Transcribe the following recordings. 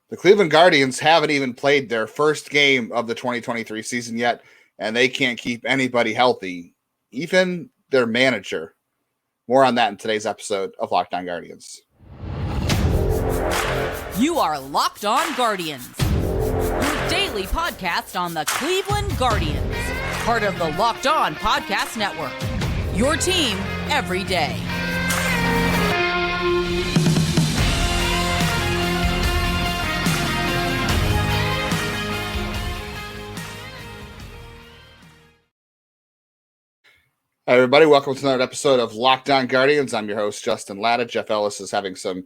The Cleveland Guardians haven't even played their first game of the 2023 season yet, and they can't keep anybody healthy, even their manager. More on that in today's episode of Locked On Guardians. You are Locked On Guardians, your daily podcast on the Cleveland Guardians, part of the Locked On Podcast Network, your team every day. Hi, everybody. Welcome to another episode of Locked On Guardians. I'm your host, Justin Latta. Jeff Ellis is having some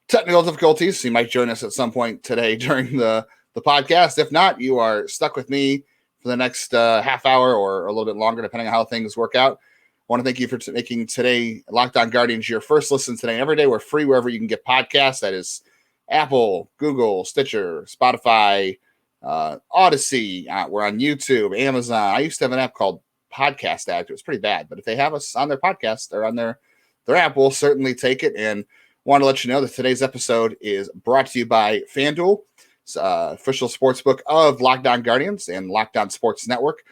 technical difficulties. He might join us at some point today during the podcast. If not, you are stuck with me for the next half hour or a little bit longer, depending on how things work out. I want to thank you for making today Locked On Guardians your first listen today. Every day we're free wherever you can get podcasts. That is Apple, Google, Stitcher, Spotify, Odyssey. We're on YouTube, Amazon. I used to have an app called Podcast Addict. It was pretty bad, but if they have us on their podcast or on their app, we'll certainly take it. And want to let you know that today's episode is brought to you by FanDuel, official sportsbook of Locked On Guardians and Locked On Sports Network.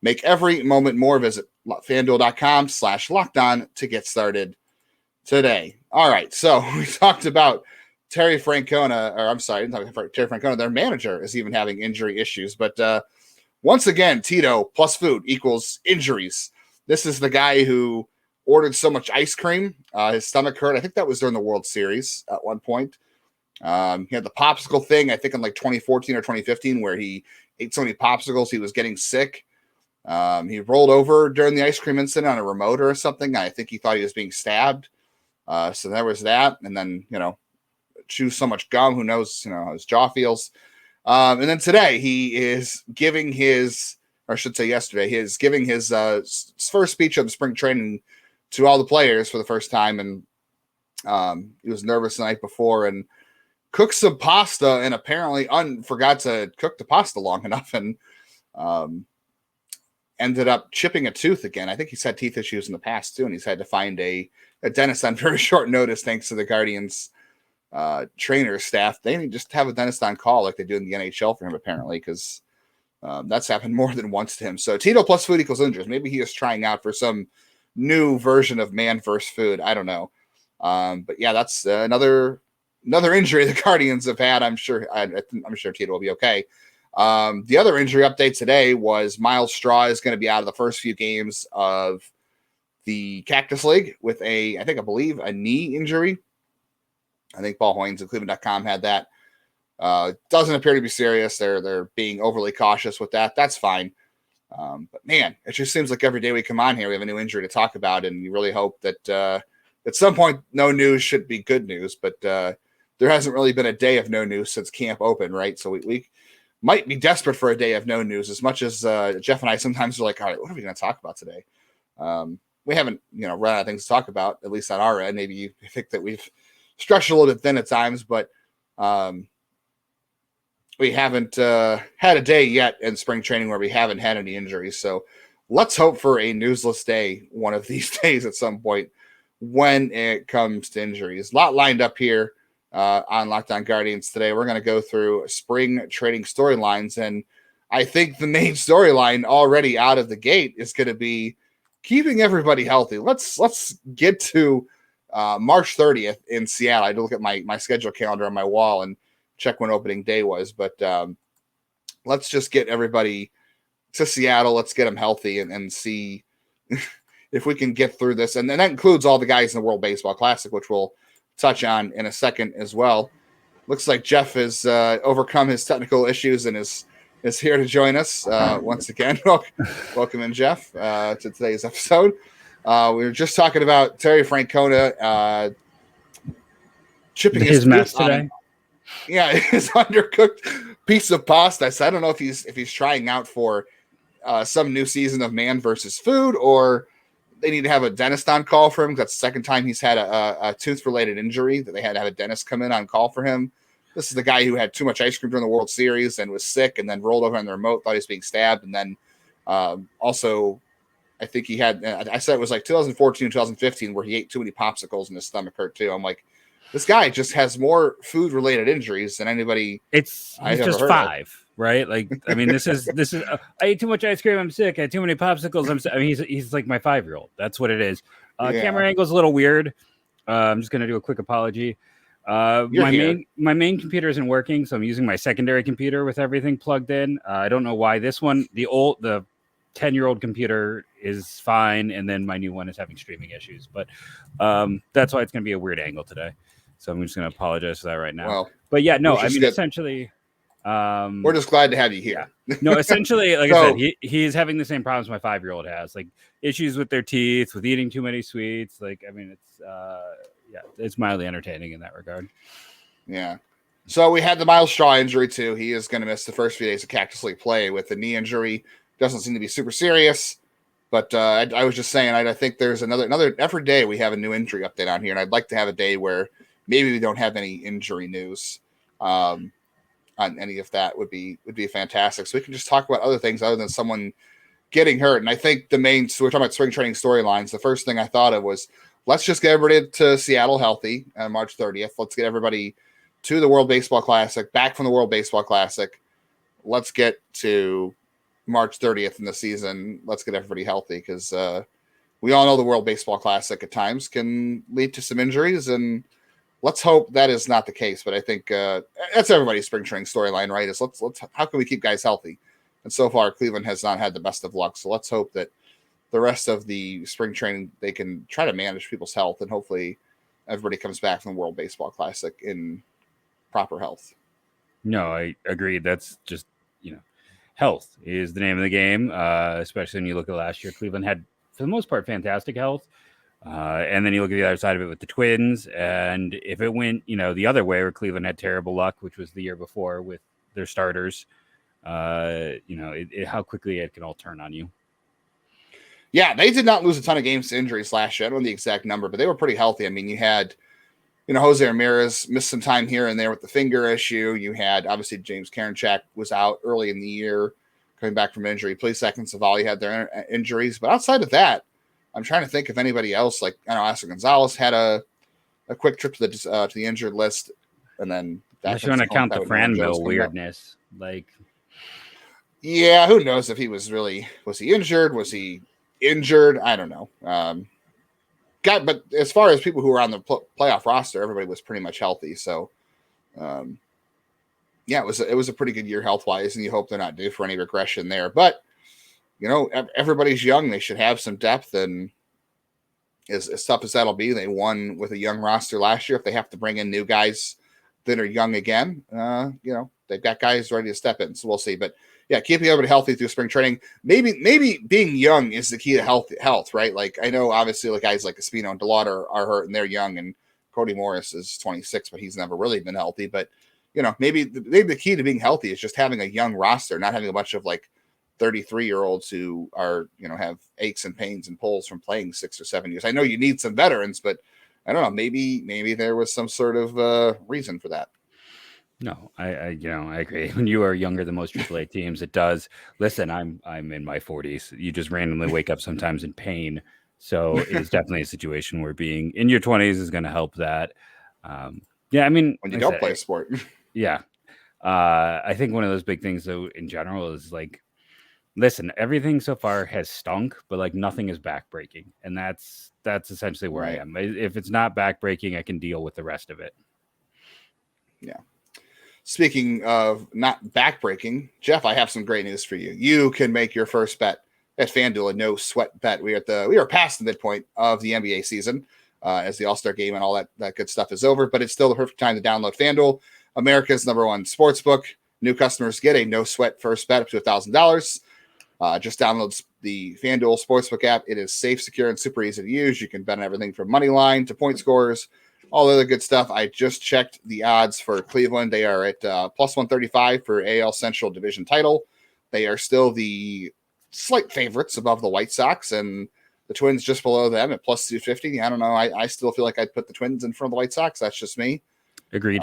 Make every moment more. Visit FanDuel.com/LockedOn to get started today. All right, so we talked about Terry Francona, or I'm sorry, Terry Francona. Their manager is even having injury issues, but once again, Tito plus food equals injuries. This is the guy who ordered so much ice cream. His stomach hurt. I think that was during the World Series at one point. He had the popsicle thing, I think in like 2014 or 2015, where he ate so many popsicles he was getting sick. He rolled over during the ice cream incident on a remote or something. I think he thought he was being stabbed. So there was that. And then, chew so much gum, who knows, how his jaw feels. And then today he is giving yesterday, he is giving his first speech of the spring training to all the players for the first time. And he was nervous the night before and cooked some pasta and apparently forgot to cook the pasta long enough and ended up chipping a tooth again. I think he's had teeth issues in the past too. And he's had to find a dentist on very short notice, thanks to the Guardians trainer staff. They just have a dentist on call like they do in the NHL for him, apparently, because that's happened more than once to him. So Tito plus food equals injuries. Maybe he is trying out for some new version of man versus food. I don't know. But yeah, that's another injury the Guardians have had. I'm sure Tito will be okay. The other injury update today was Myles Straw is going to be out of the first few games of the Cactus League with I believe a knee injury. I think Paul Hoynes at Cleveland.com had that. Doesn't appear to be serious. They're being overly cautious with that. That's fine. But man, it just seems like every day we come on here, we have a new injury to talk about, and you really hope that at some point no news should be good news. But there hasn't really been a day of no news since camp opened, right? So we might be desperate for a day of no news, as much as Jeff and I sometimes are like, all right, what are we going to talk about today? We haven't run out of things to talk about, at least on our end. Maybe you think that we've stretched a little bit thin at times, but we haven't had a day yet in spring training where we haven't had any injuries. So let's hope for a newsless day one of these days at some point when it comes to injuries. A lot lined up here on Locked On Guardians today. We're going to go through spring trading storylines, and I think the main storyline already out of the gate is going to be keeping everybody healthy. Let's get to March 30th in Seattle. I had to look at my schedule calendar on my wall and check when opening day was, but let's just get everybody to Seattle. Let's get them healthy and see if we can get through this. And then that includes all the guys in the World Baseball Classic, which we'll touch on in a second as well. Looks like Jeff has overcome his technical issues and is here to join us once again. Welcome in, Jeff, to today's episode. We were just talking about Terry Francona chipping his mess today. His undercooked piece of pasta. So I don't know if he's trying out for some new season of man versus food, or they need to have a dentist on call for him. That's the second time he's had a tooth-related injury that they had to have a dentist come in on call for him. This is the guy who had too much ice cream during the World Series and was sick and then rolled over on the remote, thought he was being stabbed. And then also, I think he had, I said it was like 2014, 2015, where he ate too many popsicles and his stomach hurt too. I'm like, This guy just has more food related injuries than anybody He's I've ever just heard 5, of. right? Like, I mean, this is I ate too much ice cream, I'm sick. I had too many popsicles, I'm sick. I mean, he's like my 5-year-old. That's what it is. Camera angle's a little weird. I'm just gonna do a quick apology. My main computer isn't working, so I'm using my secondary computer with everything plugged in. I don't know why this one, the 10-year-old computer is fine, and then my new one is having streaming issues. But that's why it's going to be a weird angle today. So I'm just going to apologize for that right now. Well, but yeah, no, I mean, essentially, we're just glad to have you here. Yeah. No, essentially, like I said, he is having the same problems my 5-year-old has, like issues with their teeth, with eating too many sweets. Like, I mean, it's mildly entertaining in that regard. Yeah. So we had the Myles Straw injury too. He is going to miss the first few days of Cactus League play with the knee injury. Doesn't seem to be super serious. But I was just saying, I think there's another every day we have a new injury update on here, and I'd like to have a day where maybe we don't have any injury news on any of that. Would be fantastic. So we can just talk about other things other than someone getting hurt. And I think so we're talking about spring training storylines. The first thing I thought of was let's just get everybody to Seattle healthy on March 30th. Let's get everybody to the World Baseball Classic, back from the World Baseball Classic. Let's get to March 30th in the season. Let's get everybody healthy because we all know the World Baseball Classic at times can lead to some injuries, and let's hope that is not the case. But I think that's everybody's spring training storyline, right? Is let's how can we keep guys healthy? And so far, Cleveland has not had the best of luck. So let's hope that the rest of the spring training they can try to manage people's health, and hopefully everybody comes back from the World Baseball Classic in proper health. No, I agree. That's just health is the name of the game, especially when you look at last year. Cleveland had, for the most part, fantastic health. And then you look at the other side of it with the Twins. And if it went, the other way where Cleveland had terrible luck, which was the year before with their starters, how quickly it can all turn on you. Yeah, they did not lose a ton of games to injuries last year. I don't know the exact number, but they were pretty healthy. I mean, you had, Jose Ramirez missed some time here and there with the finger issue. You had, obviously, James Karinchak was out early in the year, coming back from injury. Plesac and Savali had their injuries. But outside of that, I'm trying to think of anybody else. Like, I know Oscar Gonzalez had a quick trip to the injured list. And then unless you want to count the Franville weirdness. Yeah, who knows if he was he injured? Was he injured? I don't know. But as far as people who were on the playoff roster, everybody was pretty much healthy. So, it was a pretty good year health wise, and you hope they're not due for any regression there. But everybody's young; they should have some depth, and as tough as that'll be, they won with a young roster last year. If they have to bring in new guys that are young again, they've got guys ready to step in. So we'll see. But yeah, keeping everybody healthy through spring training. Maybe being young is the key to health, right? Like, I know obviously like guys like Espino and DeLauder are hurt and they're young, and Cody Morris is 26, but he's never really been healthy. But maybe the key to being healthy is just having a young roster, not having a bunch of like 33-year-olds who are have aches and pains and pulls from playing 6 or 7 years. I know you need some veterans, but I don't know. Maybe there was some sort of reason for that. No, I agree. When you are younger than most AAA teams, it does. Listen, I'm in my 40s. You just randomly wake up sometimes in pain. So it's definitely a situation where being in your 20s is going to help that. I mean, when you don't play a sport. Yeah. I think one of those big things, though, in general is like, listen, everything so far has stunk, but like nothing is backbreaking. And that's essentially where I am. If it's not backbreaking, I can deal with the rest of it. Yeah. Speaking of not backbreaking, Jeff, I have some great news for you. You can make your first bet at FanDuel, a no sweat bet. We are past the midpoint of the NBA season as the All-Star game and all that good stuff is over, but it's still the perfect time to download FanDuel, America's #1 sportsbook. New customers get a no sweat first bet up to $1,000. Just download the FanDuel Sportsbook app. It is safe, secure, and super easy to use. You can bet on everything from money line to point scores, all the other good stuff. I just checked the odds for Cleveland. They are at plus 135 for AL Central Division title. They are still the slight favorites above the White Sox, and the Twins just below them at plus 250. I don't know. I still feel like I'd put the Twins in front of the White Sox. That's just me. Agreed.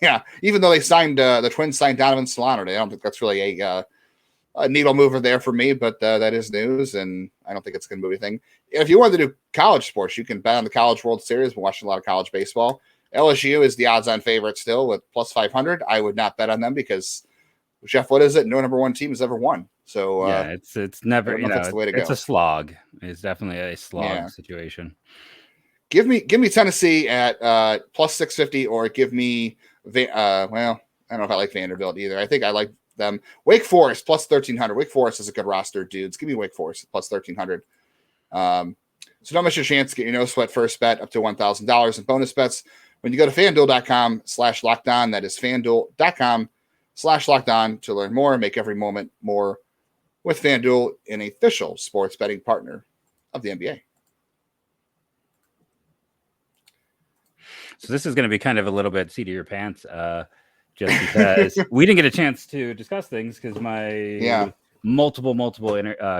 Yeah, even though they signed the Twins signed Donovan Solano, I don't think that's really a a needle mover there for me, but that is news, and I don't think it's going to move anything. If you wanted to do college sports, you can bet on the College World Series. We're watching a lot of college baseball. LSU is the odds-on favorite still with plus 500. I would not bet on them because, Jeff, what is it? No number one team has ever won. So yeah, it's never, that's the way to it's go. a slog. It's definitely a slog situation. Give me Tennessee at plus 650, or give me well, I don't know if I like Vanderbilt either. I think I like them. Wake Forest plus 1,300. Wake Forest is a good roster, dudes. Give me Wake Forest plus 1,300. So don't miss your chance to get your no sweat first bet up to $1,000 in bonus bets when you go to FanDuel.com/lockedon. That is FanDuel.com/lockedon to learn more and make every moment more with FanDuel, an official sports betting partner of the NBA. So this is going to be kind of a little bit seat of your pants, just because we didn't get a chance to discuss things because my multiple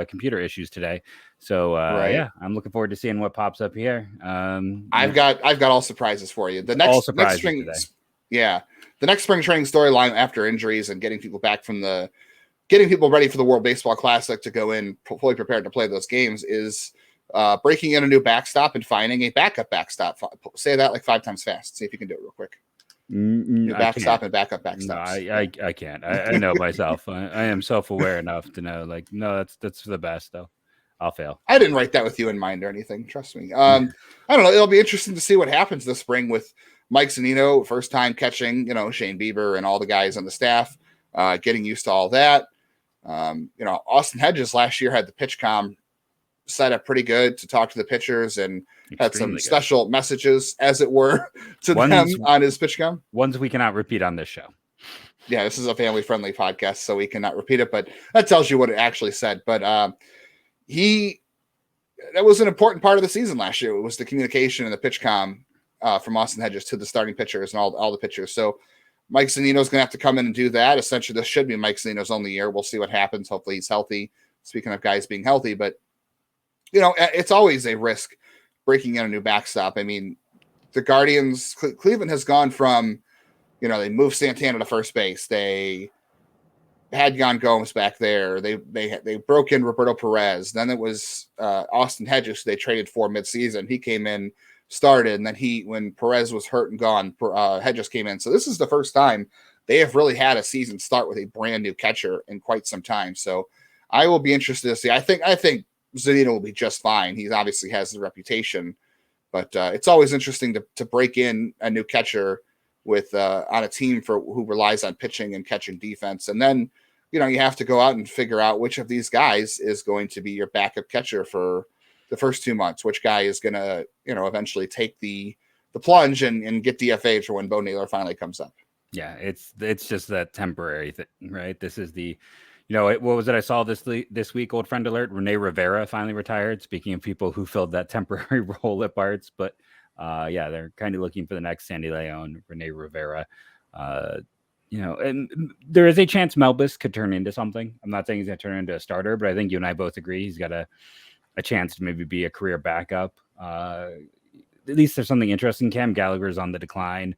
computer issues today. So yeah, I'm looking forward to seeing what pops up here. I've got all surprises for you. The next spring, the next spring training storyline after injuries and getting people ready for the World Baseball Classic to go in fully prepared to play those games is breaking in a new backstop and finding a backup backstop. Say that like 5 times fast. See if you can do it real quick. New backstop and backup backstops. No, I can't. I know myself. I am self-aware enough to know, like, no, that's for the best, though. I'll fail. I didn't write that with you in mind or anything. Trust me. I don't know. It'll be interesting to see what happens this spring with Mike Zunino, first time catching, Shane Bieber and all the guys on the staff, getting used to all that. Austin Hedges last year had the PitchCom set up pretty good to talk to the pitchers and had some special messages, as it were, to them on his PitchCom. Ones we cannot repeat on this show. Yeah, this is a family-friendly podcast, so we cannot repeat it, but that tells you what it actually said. But that was an important part of the season last year. It was the communication and the PitchCom from Austin Hedges to the starting pitchers and all the pitchers. So Mike Zunino is going to have to come in and do that. Essentially, this should be Mike Zunino's only year. We'll see what happens. Hopefully he's healthy. Speaking of guys being healthy, but it's always a risk breaking in a new backstop. I mean, the Guardians, Cleveland has gone from, they moved Santana to first base. They had Yan Gomes back there. They broke in Roberto Perez. Then it was Austin Hedges they traded for midseason. He came in, started, and then when Perez was hurt and gone, Hedges came in. So this is the first time they have really had a season start with a brand new catcher in quite some time. So I will be interested to see. I think Zunino will be just fine. He obviously has the reputation, but it's always interesting to break in a new catcher with on a team who relies on pitching and catching defense. And then, you have to go out and figure out which of these guys is going to be your backup catcher for the first 2 months, which guy is going to, eventually take the plunge and get DFA'd for when Bo Naylor finally comes up. Yeah, it's just that temporary thing, right? This is the, what was it I saw this week? Old friend alert: Rene Rivera finally retired. Speaking of people who filled that temporary role at Bart's, but yeah, they're kind of looking for the next Sandy Leon, Rene Rivera. And there is a chance Melbus could turn into something. I'm not saying he's going to turn into a starter, but I think you and I both agree he's got a chance to maybe be a career backup. At least there's something interesting. Cam Gallagher's on the decline,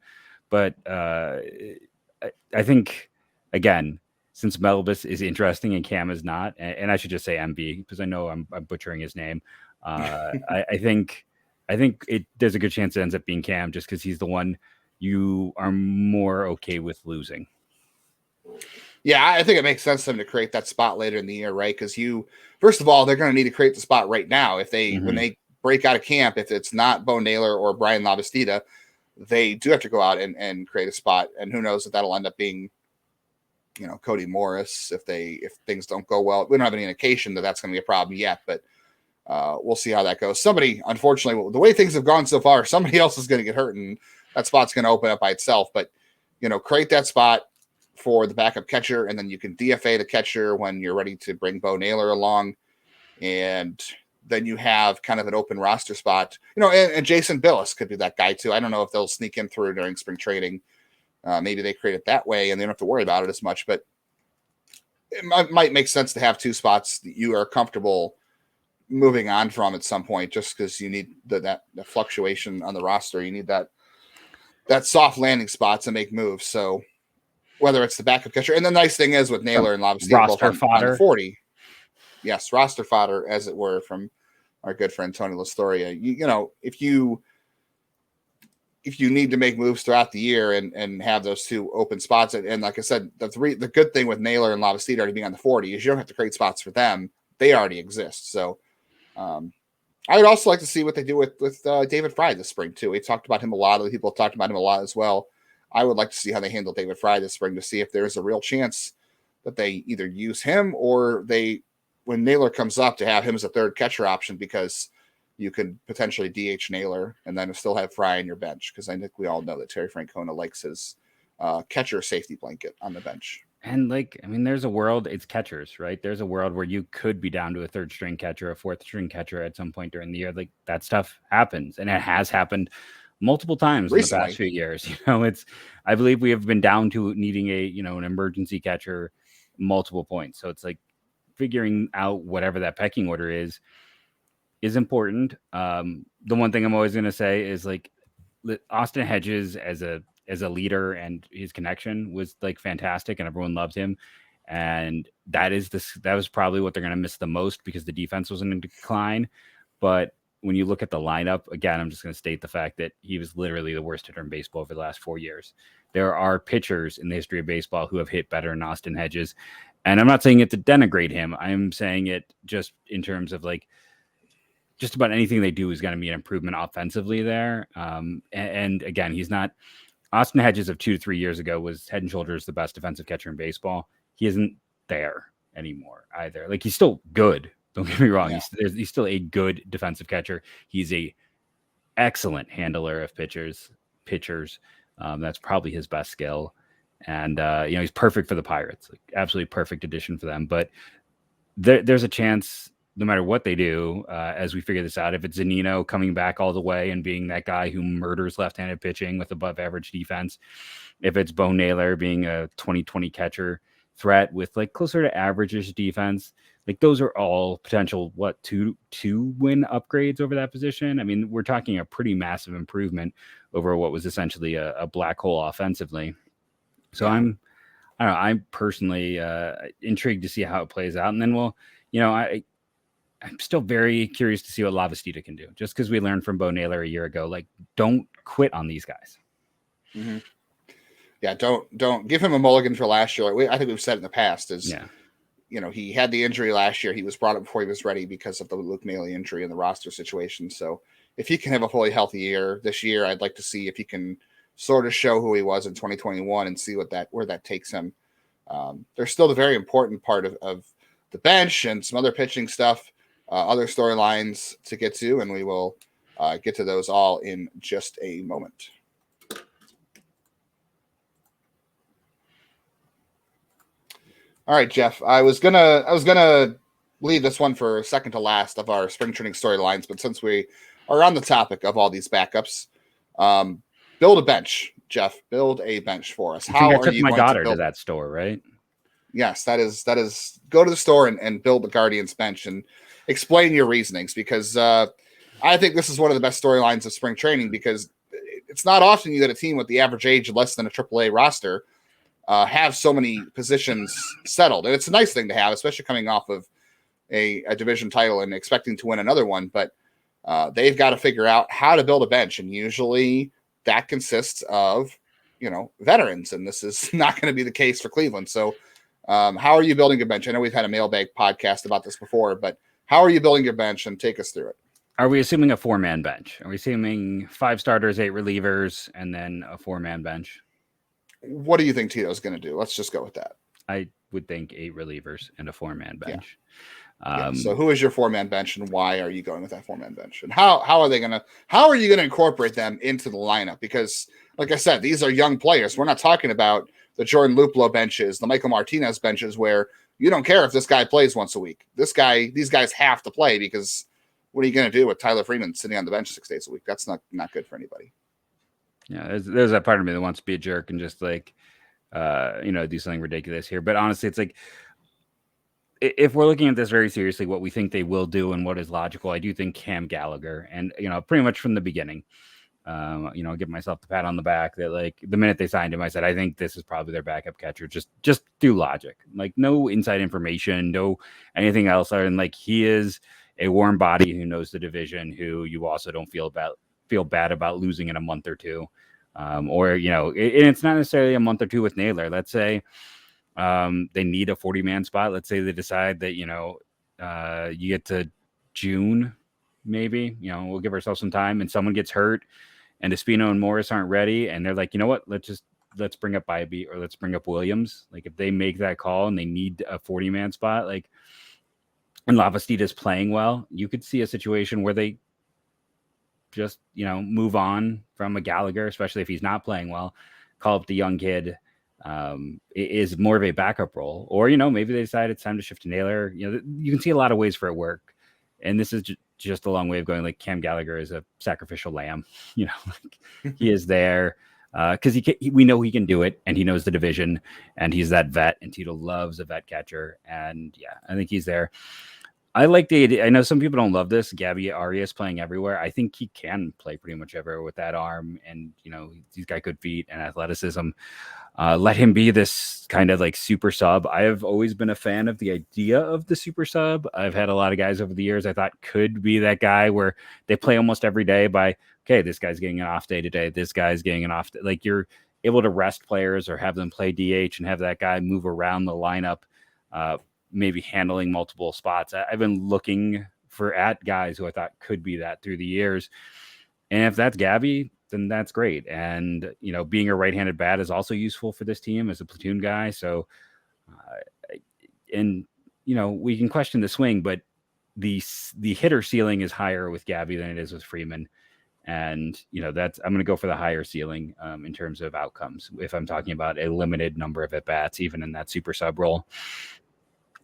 but I think, again, since Melbus is interesting and Cam is not, and I should just say MB because I know I'm butchering his name. I think there's a good chance it ends up being Cam just because he's the one you are more okay with losing. Yeah, I think it makes sense for them to create that spot later in the year, right? Because first of all, they're going to need to create the spot right now. If when they break out of camp, if it's not Bo Naylor or Brian Lavastida, they do have to go out and create a spot. And who knows if that'll end up being, Cody Morris if things don't go well. We don't have any indication that that's going to be a problem yet, but we'll see how that goes. Somebody, unfortunately, the way things have gone so far, somebody else is going to get hurt and that spot's going to open up by itself. But, create that spot for the backup catcher, and then you can DFA the catcher when you're ready to bring Bo Naylor along. And then you have kind of an open roster spot, and Jason Billis could be that guy too. I don't know if they'll sneak him through during spring training. Maybe they create it that way and they don't have to worry about it as much, but it might make sense to have 2 spots that you are comfortable moving on from at some point, just because you need that fluctuation on the roster. You need that soft landing spot to make moves. So whether it's the backup catcher. And the nice thing is with Naylor and Lavastida both on the 40. Yes, roster fodder, as it were, from our good friend Tony Lastoria. You know, if you need to make moves throughout the year and have those two open spots, and like I said, the good thing with Naylor and Lavastida already being on the 40 is you don't have to create spots for them; they already exist. So, I would also like to see what they do with David Fry this spring too. We talked about him a lot. Other people have talked about him a lot as well. I would like to see how they handle David Fry this spring to see if there is a real chance that they either use him or they, when Naylor comes up, to have him as a third catcher option, because you could potentially DH Naylor and then still have Fry on your bench, because I think we all know that Terry Francona likes his catcher safety blanket on the bench. And like, I mean, there's a world, it's catchers, right? There's a world where you could be down to a third string catcher, a fourth string catcher at some point during the year. Like, that stuff happens, and it has happened multiple times recently in the past few years. You know, I believe we have been down to needing an emergency catcher multiple points. So it's like figuring out whatever that pecking order is important. The one thing I'm always going to say is, like, Austin Hedges as a leader and his connection was like fantastic, and everyone loved him. And that was probably what they're going to miss the most, because the defense was in decline. But when you look at the lineup, again, I'm just going to state the fact that he was literally the worst hitter in baseball over the last 4 years. There are pitchers in the history of baseball who have hit better than Austin Hedges. And I'm not saying it to denigrate him. I'm saying it just in terms of, like, just about anything they do is going to be an improvement offensively there. And again, he's not. Austin Hedges of 2 to 3 years ago was head and shoulders the best defensive catcher in baseball. He isn't there anymore either. Like, he's still good. Don't get me wrong. Yeah. He's still a good defensive catcher. He's a excellent handler of pitchers. That's probably his best skill. And, he's perfect for the Pirates. Like, absolutely perfect addition for them. But there's a chance, no matter what they do, as we figure this out, if it's Zunino coming back all the way and being that guy who murders left-handed pitching with above average defense, if it's Bo Naylor being a 2020 catcher threat with, like, closer to average-ish defense, like, those are all potential, two win upgrades over that position. I mean, we're talking a pretty massive improvement over what was essentially a black hole offensively. So I'm personally intrigued to see how it plays out. And then I'm still very curious to see what Lavastida can do, just because we learned from Bo Naylor a year ago, like, don't quit on these guys. Mm-hmm. Yeah. Don't give him a mulligan for last year. I think we've said in the past he had the injury last year. He was brought up before he was ready because of the Luke Maile injury and the roster situation. So if he can have a fully healthy year this year, I'd like to see if he can sort of show who he was in 2021 and see where that takes him. There's still the very important part of the bench and some other pitching stuff, other storylines to get to, and we will get to those all in just a moment. All right, Jeff. I was gonna leave this one for second to last of our spring training storylines, but since we are on the topic of all these backups, build a bench, Jeff. Build a bench for us. How are you? My daughter to that store, right? Yes, that is. Go to the store and build the Guardians bench and explain your reasonings, because I think this is one of the best storylines of spring training, because it's not often you get a team with the average age of less than a AAA roster have so many positions settled. And it's a nice thing to have, especially coming off of a division title and expecting to win another one. But they've got to figure out how to build a bench. And usually that consists of, veterans. And this is not going to be the case for Cleveland. So how are you building a bench? I know we've had a mailbag podcast about this before, but how are you building your bench, and take us through it? Are we assuming a 4-man bench? Are we assuming 5 starters, 8 relievers, and then a 4-man bench? What do you think Tito's going to do? Let's just go with that. I would think 8 relievers and a 4-man bench. Yeah. So who is your 4-man bench, and why are you going with that 4-man bench? And how are you going to incorporate them into the lineup? Because, like I said, these are young players. We're not talking about the Jordan Luplow benches, the Michael Martinez benches, where you don't care if this guy plays once a week. These guys have to play, because what are you going to do with Tyler Freeman sitting on the bench 6 days a week? That's not good for anybody. Yeah, there's that part of me that wants to be a jerk and just like, do something ridiculous here. But honestly, it's like, if we're looking at this very seriously, what we think they will do and what is logical, I do think Cam Gallagher, and pretty much from the beginning, Give myself the pat on the back that like the minute they signed him, I said, I think this is probably their backup catcher. Just through logic, like no inside information, no anything else. Other than like he is a warm body who knows the division, who you also don't feel bad about losing in a month or two. It's not necessarily a month or two with Naylor. Let's say they need a 40-man spot. Let's say they decide that, you get to June, maybe, we'll give ourselves some time and someone gets hurt and Espino and Morris aren't ready. And they're like, you know what, let's bring up Bybee or let's bring up Williams. Like if they make that call and they need a 40-man spot, like, and Lavastida playing well, you could see a situation where they just, move on from a Gallagher, especially if he's not playing well, call up the young kid, is more of a backup role. Or, maybe they decide it's time to shift to Naylor. You can see a lot of ways for it work. And this is just a long way of going, like Cam Gallagher is a sacrificial lamb, he is there because we know he can do it and he knows the division and he's that vet and Tito loves a vet catcher. And yeah, I think he's there. I like the idea. I know some people don't love this. Gabby Arias playing everywhere. I think he can play pretty much everywhere with that arm. And, he's got good feet and athleticism. Let him be this kind of like super sub. I have always been a fan of the idea of the super sub. I've had a lot of guys over the years I thought could be that guy where they play almost every day by, okay, this guy's getting an off day today. This guy's getting an off day. Like you're able to rest players or have them play DH and have that guy move around the lineup, maybe handling multiple spots. I've been looking at guys who I thought could be that through the years. And if that's Gabby, then that's great. And, being a right-handed bat is also useful for this team as a platoon guy. So, we can question the swing, but the hitter ceiling is higher with Gabby than it is with Freeman. And, I'm going to go for the higher ceiling in terms of outcomes. If I'm talking about a limited number of at-bats, even in that super sub role.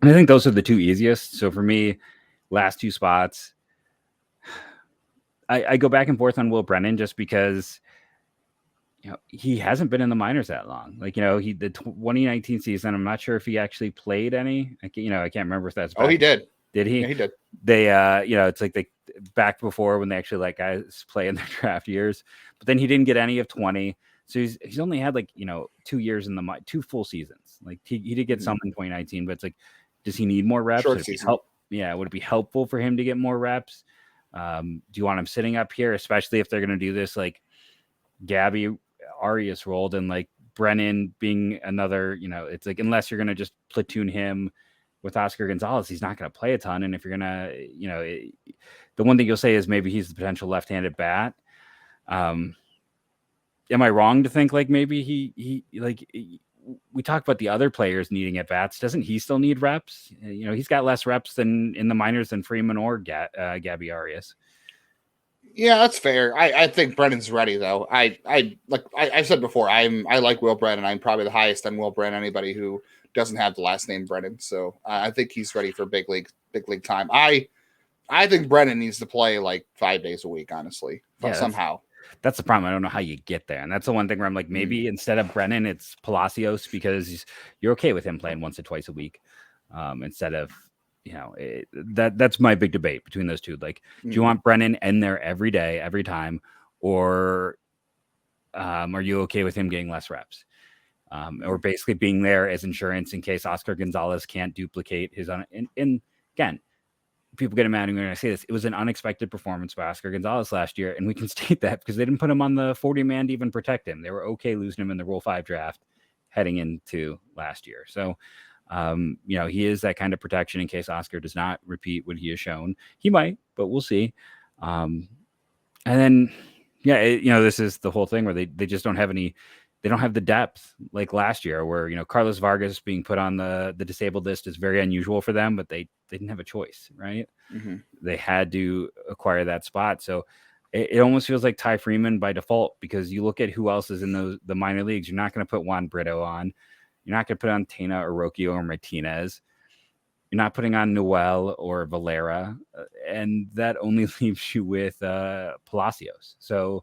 And I think those are the two easiest. So for me, last two spots, I go back and forth on Will Brennan just because, he hasn't been in the minors that long. Like, the 2019 season, I'm not sure if he actually played any. I can't remember if that's back. Oh, he did. Did he? Yeah, he did. They, it's like they back before when they actually let guys play in their draft years. But then he didn't get any of 20. So he's only had 2 years in 2 full seasons. Like he did get some in 2019, but it's like, does he need more reps? Short would season. Would it be helpful for him to get more reps? Do you want him sitting up here, especially if they're going to do this like Gabby Arias role, and like Brennan being another, it's like unless you're going to just platoon him with Oscar Gonzalez, he's not going to play a ton. And if you're going to, the one thing you'll say is maybe he's the potential left-handed bat. Am I wrong to think like maybe he we talk about the other players needing at bats. Doesn't he still need reps? He's got less reps than in the minors than Freeman or Gabby Arias. Yeah, that's fair. I think Brennan's ready though. I've said before, I like Will Brennan. I'm probably the highest on Will Brennan. Anybody who doesn't have the last name Brennan. So I think he's ready for big league time. I think Brennan needs to play like 5 days a week, honestly, somehow. That's the problem. I don't know how you get there. And that's the one thing where I'm like, maybe instead of Brennan, it's Palacios because you're okay with him playing once or twice a week instead of, that's my big debate between those two. Like, do you want Brennan in there every day, every time, or are you okay with him getting less reps? Or basically being there as insurance in case Oscar Gonzalez can't duplicate his own. And again, people get mad when I say this. It was an unexpected performance by Oscar Gonzalez last year, and we can state that because they didn't put him on the 40-man to even protect him. They were okay losing him in the Rule 5 draft heading into last year. So, he is that kind of protection in case Oscar does not repeat what he has shown. He might, but we'll see. And then, this is the whole thing where they just don't have any. They don't have the depth like last year where, Carlos Vargas being put on the disabled list is very unusual for them, but they didn't have a choice, right? Mm-hmm. They had to acquire that spot. So it almost feels like Ty Freeman by default, because you look at who else is in the minor leagues. You're not going to put Juan Brito on. You're not going to put on Tena or Rocchio or Martinez. You're not putting on Noel or Valera. And that only leaves you with Palacios. So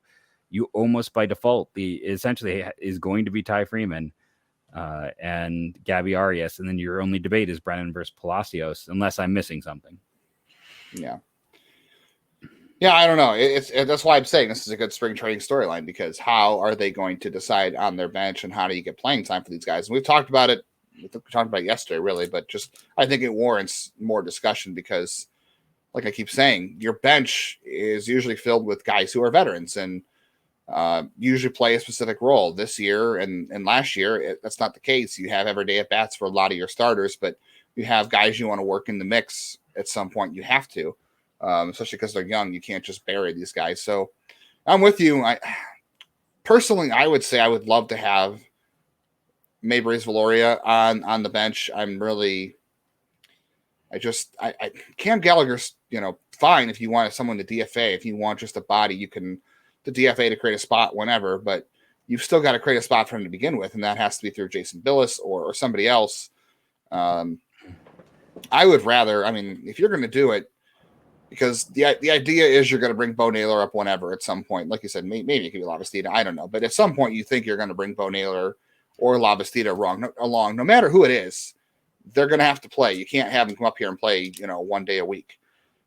you almost by default, essentially is going to be Ty Freeman and Gabby Arias. And then your only debate is Brennan versus Palacios, unless I'm missing something. Yeah. Yeah, I don't know. That's why I'm saying this is a good spring training storyline, because how are they going to decide on their bench and how do you get playing time for these guys? And we've talked about it. We talked about it yesterday, really, but just I think it warrants more discussion because, like I keep saying, your bench is usually filled with guys who are veterans and usually play a specific role. This year and last year, that's not the case. You have every day at bats for a lot of your starters, but you have guys you want to work in the mix at some point. You have to. Especially because they're young. You can't just bury these guys. So I'm with you. Personally, I would say I would love to have Maybreeze Valoria on the bench. Cam Gallagher's, fine if you want someone to DFA. If you want just a body, you can the DFA to create a spot whenever, but you've still got to create a spot for him to begin with, and that has to be through Jason Billis or somebody else. I would rather, if you're going to do it, because the idea is you're going to bring Bo Naylor up whenever at some point. Like you said, maybe it could be Lavastida. I don't know. But at some point you think you're going to bring Bo Naylor or Lavastida along. No matter who it is, they're going to have to play. You can't have them come up here and play, 1 day a week.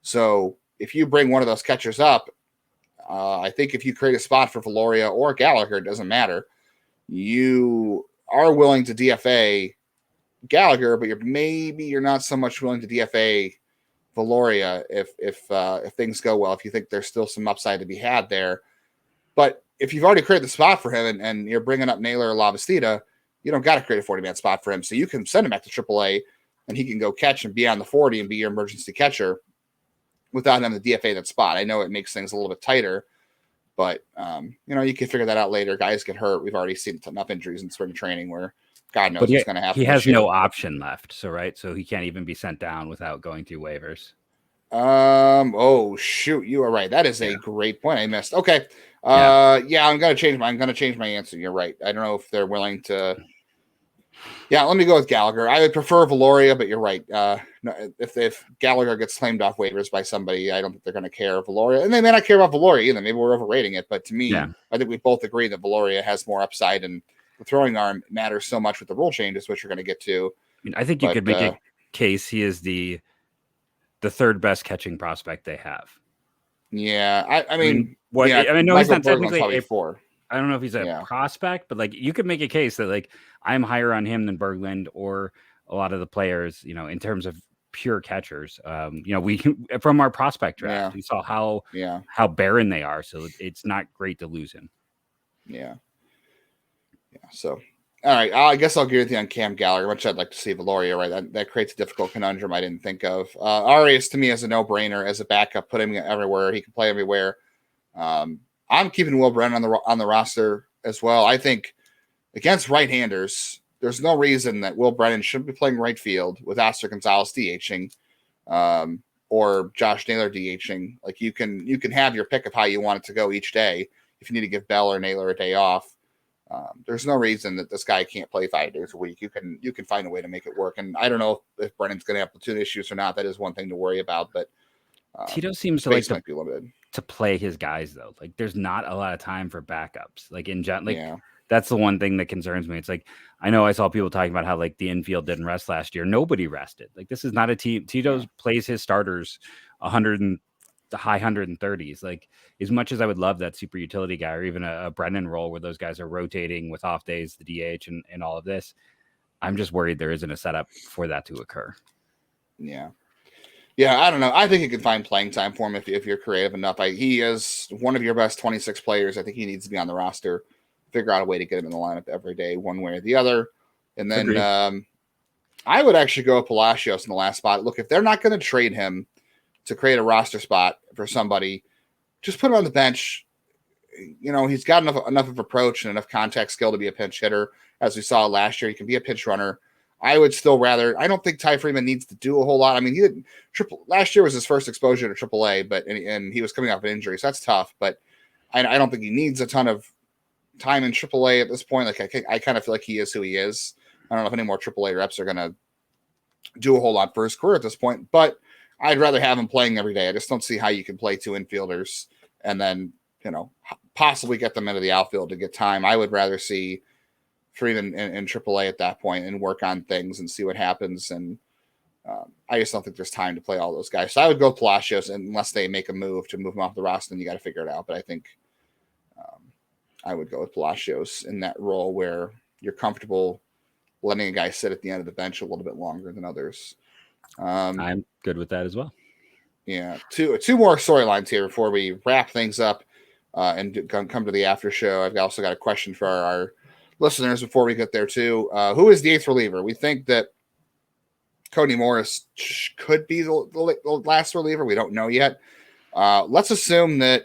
So if you bring one of those catchers up, I think if you create a spot for Valoria or Gallagher, it doesn't matter. You are willing to DFA Gallagher, but you're not so much willing to DFA Valoria if things go well, if you think there's still some upside to be had there. But if you've already created the spot for him and you're bringing up Naylor or Lavastida, you don't got to create a 40-man spot for him. So you can send him back to AAA and he can go catch and be on the 40 and be your emergency catcher without having to DFA that spot. I know it makes things a little bit tighter, but you can figure that out later. Guys get hurt. We've already seen enough injuries in spring training where God knows what's going to happen. He has no option left. So he can't even be sent down without going through waivers. Oh shoot, you are right. That is a great point. I missed. Okay. I'm gonna change my answer. You're right. I don't know if they're willing to. Yeah, let me go with Gallagher. I would prefer Valoria, but you're right. No, if Gallagher gets claimed off waivers by somebody, I don't think they're going to care Valoria, and they may not care about Valoria either. Maybe we're overrating it, but to me, I think we both agree that Valoria has more upside, and the throwing arm matters so much with the rule changes, which you're going to get to. I think you could make a case he is the third best catching prospect they have. Yeah, I know he's not technically four. I don't know if he's a prospect, but you could make a case that I'm higher on him than Berglund or a lot of the players, in terms of pure catchers. We from our prospect draft, we saw how barren they are. So it's not great to lose him. Yeah. So, all right. I guess I'll agree with you on Cam Gallagher, which I'd like to see Valoria, right? That creates a difficult conundrum I didn't think of. Arias to me is a no-brainer as a backup. Put him everywhere. He can play everywhere. I'm keeping Will Brennan on the roster as well. I think against right-handers, there's no reason that Will Brennan shouldn't be playing right field with Oscar Gonzalez DHing or Josh Naylor DHing. You can have your pick of how you want it to go each day. If you need to give Bell or Naylor a day off, there's no reason that this guy can't play 5 days a week. You can find a way to make it work. And I don't know if Brennan's going to have platoon issues or not. That is one thing to worry about. But Tito seems to like to play his guys though. There's not a lot of time for backups. That's the one thing that concerns me. It's I know I saw people talking about how the infield didn't rest last year. Nobody rested. This is not a team. Tito plays his starters 100 and the high 130s. As much as I would love that super utility guy or even a Brennan role where those guys are rotating with off days, the DH and all of this, I'm just worried there isn't a setup for that to occur. Yeah, I don't know. I think you can find playing time for him if you're creative enough. He is one of your best 26 players. I think he needs to be on the roster. Figure out a way to get him in the lineup every day, one way or the other. And then I would actually go with Palacios in the last spot. Look, if they're not going to trade him to create a roster spot for somebody, just put him on the bench. He's got enough of approach and enough contact skill to be a pinch hitter. As we saw last year, he can be a pinch runner. I would still rather. I don't think Ty Freeman needs to do a whole lot. He didn't. Last year was his first exposure to AAA, but and he was coming off an injury, so that's tough. But I don't think he needs a ton of time in AAA at this point. I kind of feel like he is who he is. I don't know if any more AAA reps are going to do a whole lot for his career at this point. But I'd rather have him playing every day. I just don't see how you can play two infielders and then possibly get them into the outfield to get time. I would rather see Freeman in AAA at that point and work on things and see what happens. And I just don't think there's time to play all those guys. So I would go Palacios unless they make a move to move him off the roster, and you got to figure it out. But I think I would go with Palacios in that role where you're comfortable letting a guy sit at the end of the bench a little bit longer than others. I'm good with that as well. Yeah, two more storylines here before we wrap things up and come to the after show. I've also got a question for our listeners before we get there too. Who is the eighth reliever? We think that Cody Morris could be the last reliever. We don't know yet. Let's assume that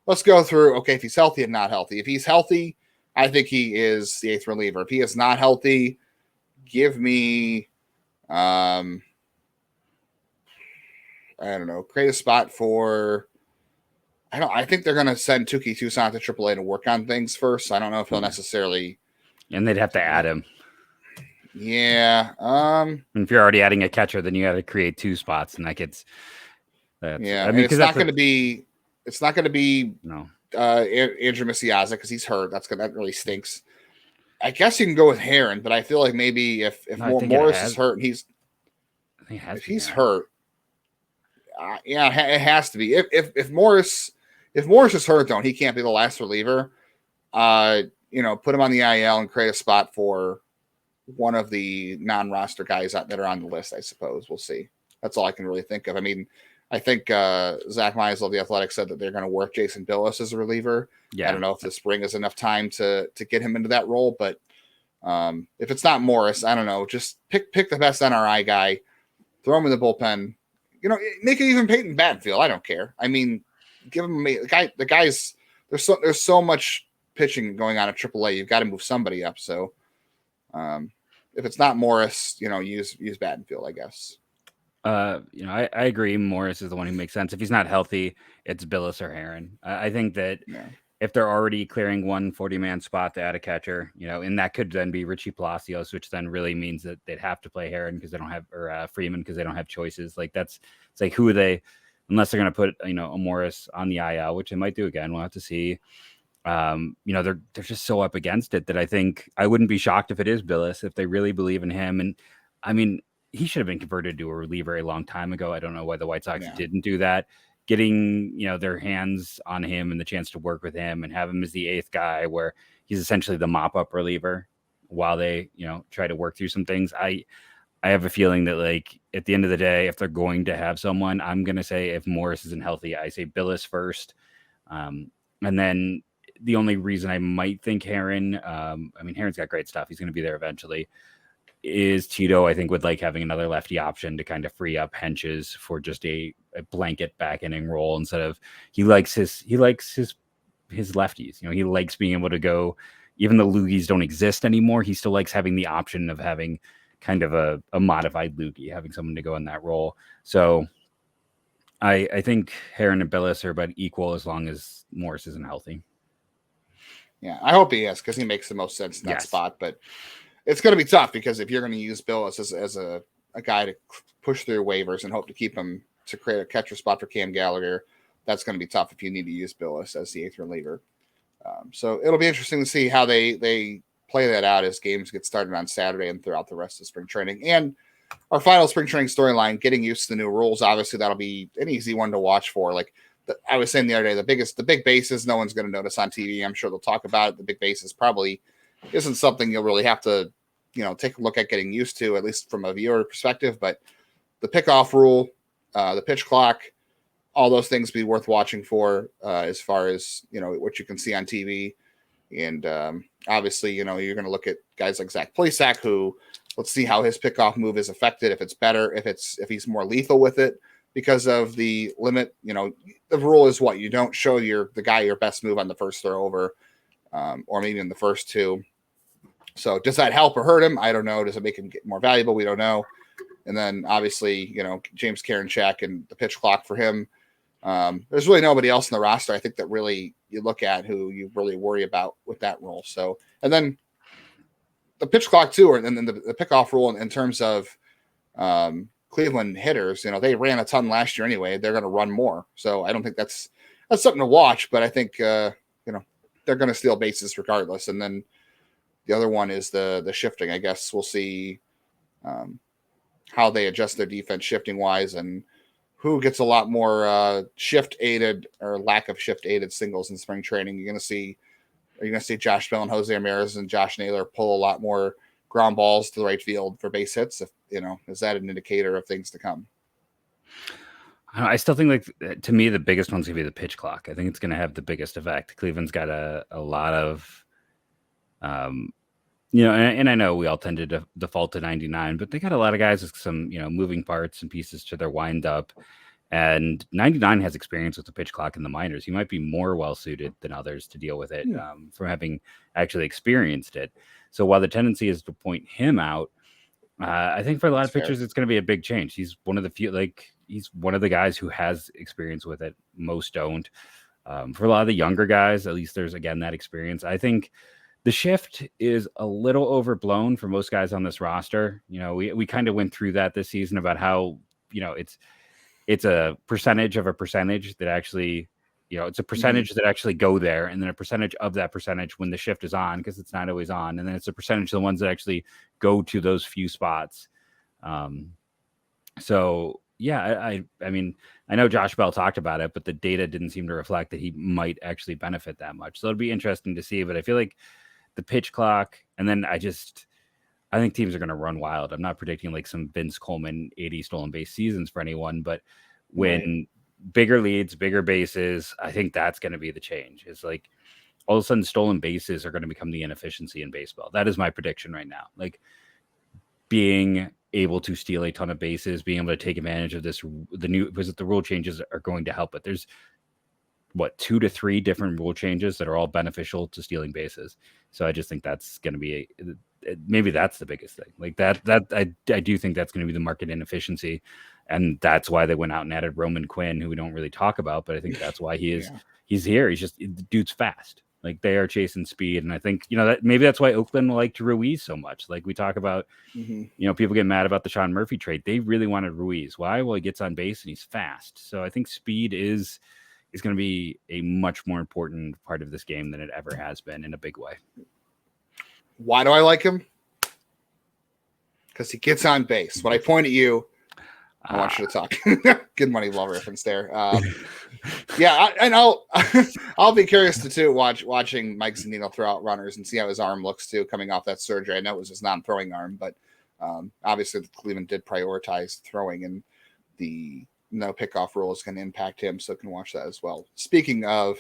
let's go through, okay, if he's healthy and not healthy. If he's healthy, I think he is the eighth reliever. If he is not healthy, give me, I don't know, create a spot for, I think they're going to send Tuki Toussaint to AAA to work on things first. I don't know if he'll necessarily. And they'd have to add him. Yeah. And if you're already adding a catcher, then you got to create two spots, and that gets. Yeah, I mean, it's not going to be. It's not going to be Andrew Misiaza because he's hurt. That really stinks. I guess you can go with Heron, but I feel like maybe if Morris is hurt and he's hurt, yeah, it has to be. If Morris is hurt though, and he can't be the last reliever, put him on the IL and create a spot for one of the non-roster guys that are on the list. I suppose we'll see. That's all I can really think of. I mean, I think Zach Meisel of the Athletic said that they're going to work Jason Billis as a reliever. Yeah. I don't know if the spring is enough time to get him into that role, but if it's not Morris, I don't know. Just pick the best NRI guy, throw him in the bullpen. Make it even Peyton Battenfield. I don't care. I mean, give him the guys. There's so much pitching going on at AAA. You've got to move somebody up. So if it's not Morris, use Battenfield, I guess. I agree. Morris is the one who makes sense. If he's not healthy, it's Billis or Heron. I think that if they're already clearing one 40-man spot to add a catcher, and that could then be Richie Palacios, which then really means that they'd have to play Heron because they don't have, or Freeman because they don't have choices. Like it's like who are they, unless they're going to put, a Morris on the IL, which they might do again. We'll have to see. They're just so up against it that I think I wouldn't be shocked if it is Billis, if they really believe in him. And I mean, he should have been converted to a reliever a long time ago. I don't know why the White Sox didn't do that. Getting, their hands on him and the chance to work with him and have him as the eighth guy where he's essentially the mop-up reliever while they, try to work through some things. I have a feeling that, like, at the end of the day, if they're going to have someone, I'm going to say if Morris isn't healthy, I say Billis first. And then the only reason I might think Heron, Heron's got great stuff. He's going to be there eventually. Is Tito, I think, would like having another lefty option to kind of free up Henches for just a blanket back inning role instead of he likes his lefties. He likes being able to go, even though loogies don't exist anymore, he still likes having the option of having kind of a modified loogie, having someone to go in that role. So I think Heron and Billis are about equal as long as Morris isn't healthy. Yeah, I hope he is because he makes the most sense in that spot, but it's going to be tough because if you're going to use Billis as a guy to push through waivers and hope to keep him to create a catcher spot for Cam Gallagher, that's going to be tough if you need to use Billis as the eighth reliever. So it'll be interesting to see how they play that out as games get started on Saturday and throughout the rest of spring training. And our final spring training storyline, getting used to the new rules. Obviously, that'll be an easy one to watch for. Like I was saying the other day, the big bases, no one's going to notice on TV. I'm sure they'll talk about it. The big bases probably isn't something you'll really have to take a look at getting used to, at least from a viewer perspective. But the pickoff rule, the pitch clock, all those things be worth watching for as far as, what you can see on TV. And obviously, you're going to look at guys like Zach Plesac, who let's see how his pickoff move is affected. If it's better, if he's more lethal with it because of the limit, the rule is what you don't show the guy your best move on the first throw over or maybe in the first two. So does that help or hurt him? I don't know. Does it make him get more valuable? We don't know. And then obviously, James Karinchak and the pitch clock for him. There's really nobody else in the roster, I think, that really you look at who you really worry about with that role. So, and then the pitch clock too, and then the pickoff rule in terms of Cleveland hitters, they ran a ton last year anyway. They're going to run more. So I don't think that's something to watch, but I think, they're going to steal bases regardless. And then the other one is the shifting. I guess we'll see how they adjust their defense shifting wise and who gets a lot more shift aided or lack of shift aided singles in spring training. Are you going to see Josh Bell and Jose Ramirez and Josh Naylor pull a lot more ground balls to the right field for base hits? If, is that an indicator of things to come? I still think, to me, the biggest one's going to be the pitch clock. I think it's going to have the biggest effect. Cleveland's got a lot of, and I know we all tend to default to 99, but they got a lot of guys with some, moving parts and pieces to their windup. And 99 has experience with the pitch clock in the minors. He might be more well-suited than others to deal with it from having actually experienced it. So while the tendency is to point him out, I think for a lot of pitchers, it's going to be a big change. He's one of the few, he's one of the guys who has experience with it. Most don't. For a lot of the younger guys, at least there's, again, that experience. I think the shift is a little overblown for most guys on this roster. We kind of went through that this season about how, it's a percentage of a percentage that actually, it's a percentage that actually go there, and then a percentage of that percentage when the shift is on, because it's not always on. And then it's a percentage of the ones that actually go to those few spots. So yeah, I mean, I know Josh Bell talked about it, but the data didn't seem to reflect that he might actually benefit that much. So it'll be interesting to see, but I feel like the pitch clock, and then I think teams are going to run wild. I'm not predicting like some Vince Coleman 80 stolen base seasons for anyone, but when bigger leads, bigger bases, I think that's going to be the change. It's like all of a sudden stolen bases are going to become the inefficiency in baseball. That is my prediction right now. Like being able to steal a ton of bases, being able to take advantage of the rule changes are going to help it. There's 2 to 3 different rule changes that are all beneficial to stealing bases. So I just think that's going to be maybe that's the biggest thing. Like that I do think that's going to be the market inefficiency, and that's why they went out and added Roman Quinn, who we don't really talk about, but I think that's why he's here. He's just, the dude's fast. Like they are chasing speed, and I think that maybe that's why Oakland liked Ruiz so much. Like we talk about, people get mad about the Sean Murphy trade. They really wanted Ruiz. Why? Well, he gets on base and he's fast. So I think speed is going to be a much more important part of this game than it ever has been in a big way. Why do I like him? Because he gets on base. When I point at you, I want you to talk. Good money love reference there. I'll be curious to watching Mike Zunino throw out runners and see how his arm looks too coming off that surgery. I know it was his non-throwing arm, but obviously the Cleveland did prioritize throwing, and the no pickoff rule is going to impact him, so can watch that as well. Speaking of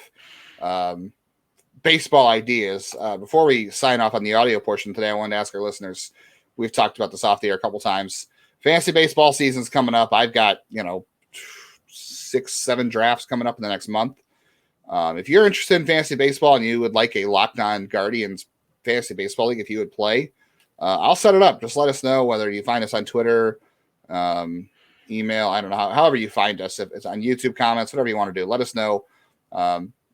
baseball ideas, before we sign off on the audio portion today, I wanted to ask our listeners, we've talked about this off the air a couple times. Fantasy baseball season's coming up. I've got, 6-7 drafts coming up in the next month. If you're interested in fantasy baseball and you would like a Locked On Guardians fantasy baseball league, if you would play, I'll set it up. Just let us know, whether you find us on Twitter, email, I don't know, however you find us. If it's on YouTube comments, whatever you want to do, let us know.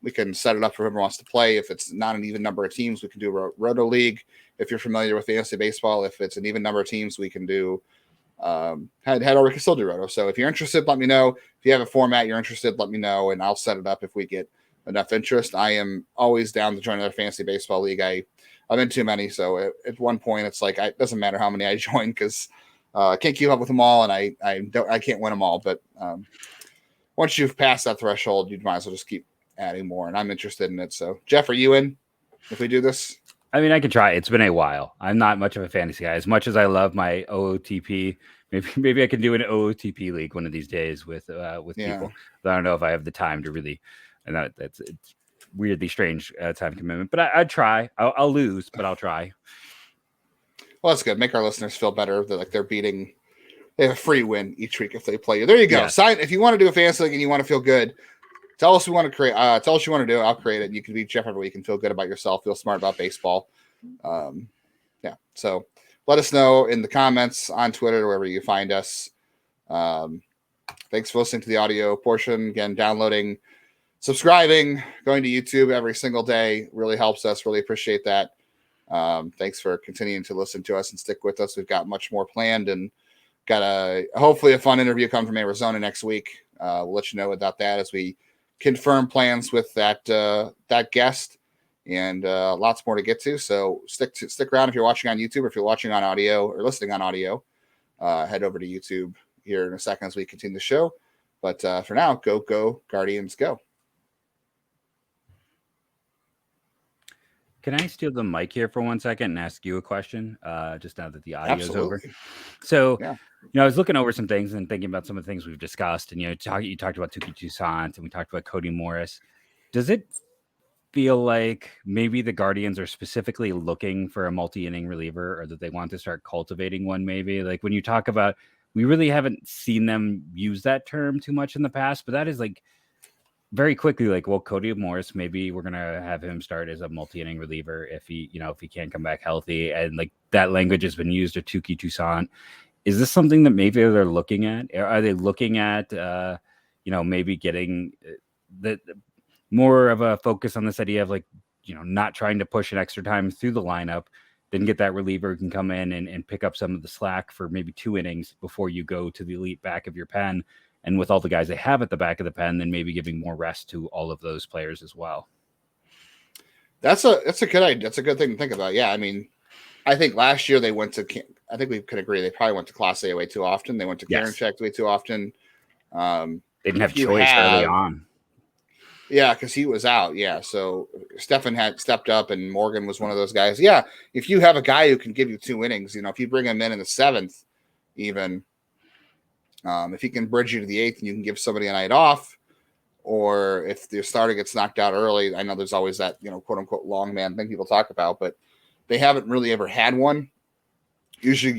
We can set it up for whoever wants to play. If it's not an even number of teams, we can do a Roto League. If you're familiar with fantasy baseball, if it's an even number of teams, we can do head or we can still do Roto. So if you're interested, let me know. If you have a format you're interested, let me know, and I'll set it up if we get enough interest. I am always down to join another fantasy baseball league. I'm in too many, so at one point it's like it doesn't matter how many I join, because I can't keep up with them all, and I can't win them all. But once you've passed that threshold, you might as well just keep adding more, and I'm interested in it. So Jeff, are you in if we do this? I mean, I could try. It's been a while. I'm not much of a fantasy guy. As much as I love my OOTP, maybe I can do an OOTP league one of these days with people. But I don't know if I have the time to really. And it's weirdly strange time commitment. But I'd try. I'll lose, but I'll try. Well, that's good. Make our listeners feel better that they have a free win each week if they play you. There you go. Yeah. Sign if you want to do a fantasy league and you want to feel good. Tell us we want to create. Tell us you want to do it. I'll create it. You can be Jeff every week and feel good about yourself. Feel smart about baseball. So let us know in the comments on Twitter, wherever you find us. Thanks for listening to the audio portion. Again, downloading, subscribing, going to YouTube every single day really helps us. Really appreciate that. Thanks for continuing to listen to us and stick with us. We've got much more planned and got hopefully a fun interview coming from Arizona next week. We'll let you know about that as we confirm plans with that guest, and lots more to get to. So stick around if you're watching on YouTube or if you're watching on audio or listening on audio. head over to YouTube here in a second as we continue the show. But for now, go Guardians, go. Can I steal the mic here for 1 second and ask you a question? Just now that the audio is over. Absolutely. So, Yeah. I was looking over some things and thinking about some of the things we've discussed. And, you talked about Tuki Toussaint and we talked about Cody Morris. Does it feel like maybe the Guardians are specifically looking for a multi-inning reliever, or that they want to start cultivating one? Maybe like when you talk about, we really haven't seen them use that term too much in the past, but that is like very quickly like, well, Cody Morris, maybe we're gonna have him start as a multi-inning reliever if he can't come back healthy, and like that language has been used to Tuki Toussaint. Is this something that maybe they're looking at? Are they looking at maybe getting the more of a focus on this idea of like, not trying to push an extra time through the lineup, then get that reliever who can come in and pick up some of the slack for maybe 2 innings before you go to the elite back of your pen? And with all the guys they have at the back of the pen, then maybe giving more rest to all of those players as well. That's a good idea. That's a good thing to think about. Yeah, I mean, I think last year they went to. I think we could agree they probably went to Class A way too often. They went to Karinchak way too often. They didn't have choice early on. Yeah, because he was out. Yeah, so Stefan had stepped up, and Morgan was one of those guys. Yeah, if you have a guy who can give you 2 innings, if you bring him in the 7th, even. If he can bridge you to the 8th and you can give somebody a night off, or if the starter gets knocked out early, I know there's always that, quote unquote long man thing people talk about, but they haven't really ever had one. Usually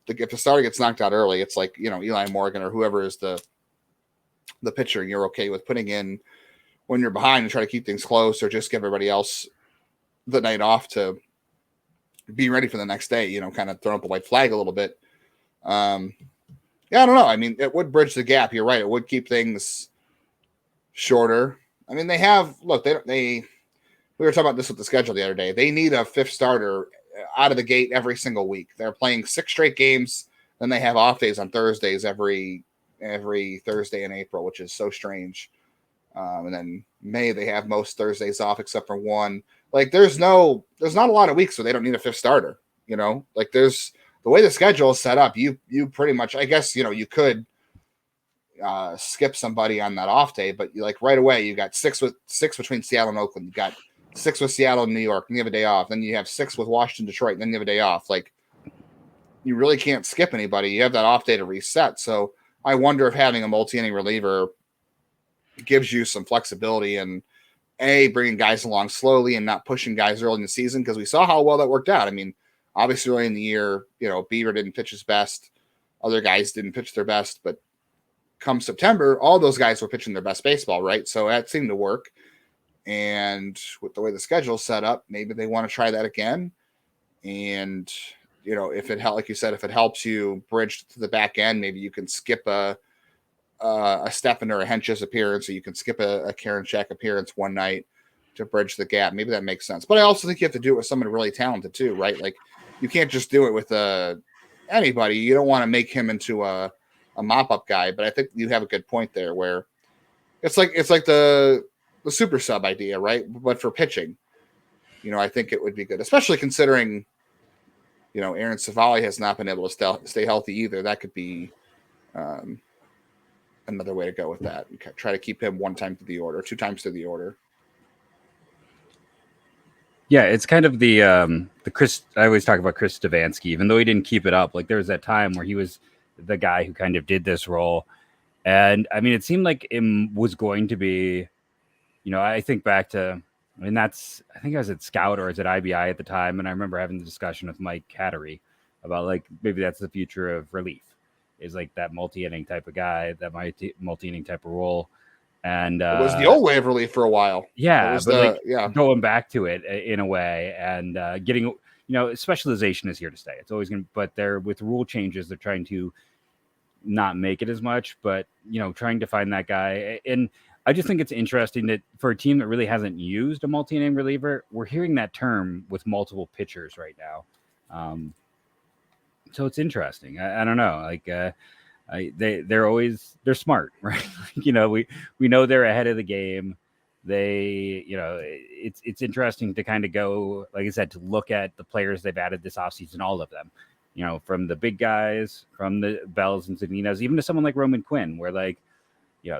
if the starter gets knocked out early, it's like, Eli Morgan or whoever is the pitcher, and you're okay with putting in when you're behind and try to keep things close, or just give everybody else the night off to be ready for the next day, kind of throw up a white flag a little bit. Yeah, I don't know. I mean, it would bridge the gap. You're right. It would keep things shorter. I mean, we were talking about this with the schedule the other day. They need a 5th starter out of the gate every single week. They're playing 6 straight games. Then they have off days on Thursdays every Thursday in April, which is so strange. And then May, they have most Thursdays off except for one. Like there's not a lot of weeks where they don't need a 5th starter, like the way the schedule is set up, you pretty much, I guess, you could skip somebody on that off day, but like right away, you got 6 between Seattle and Oakland. You got 6 with Seattle and New York, and you have a day off. Then you have 6 with Washington, Detroit, and then you have a day off. Like you really can't skip anybody. You have that off day to reset. So I wonder if having a multi-inning reliever gives you some flexibility and bringing guys along slowly and not pushing guys early in the season, because we saw how well that worked out. I mean, obviously, early in the year, Beaver didn't pitch his best. Other guys didn't pitch their best. But come September, all those guys were pitching their best baseball, right? So that seemed to work. And with the way the schedule's set up, maybe they want to try that again. And, if it helps, like you said, if it helps you bridge to the back end, maybe you can skip a Stefan or a Hench's appearance, or you can skip a Karinchak appearance one night to bridge the gap. Maybe that makes sense. But I also think you have to do it with someone really talented too, right? Like you can't just do it with anybody. You don't want to make him into a mop-up guy. But I think you have a good point there, where it's like the super sub idea, right? But for pitching, I think it would be good, especially considering, Aaron Savali has not been able to stay healthy either. That could be another way to go with that. Try to keep him 1 time through the order, 2 times through the order. Yeah, it's kind of the Chris. I always talk about Chris Stefanski, even though he didn't keep it up. Like there was that time where he was the guy who kind of did this role, and I mean, it seemed like it was going to be. I think back to. I mean, I think I was at Scout or I was at IBI at the time, and I remember having the discussion with Mike Cattery about like maybe that's the future of relief, is like that multi-inning type of guy, that multi-inning type of role. And it was the old way of relief for a while. Yeah, but going back to it in a way, and getting, specialization is here to stay. It's always going to, but they're with rule changes, they're trying to not make it as much, but trying to find that guy. And I just think it's interesting that for a team that really hasn't used a multi-inning reliever, we're hearing that term with multiple pitchers right now. So it's interesting. I don't know, like. They're smart, right? We know they're ahead of the game. It's interesting to kind of go, like I said, to look at the players they've added this offseason, all of them, from the big guys, from the Bells and Zuninos, even to someone like Roman Quinn, where like,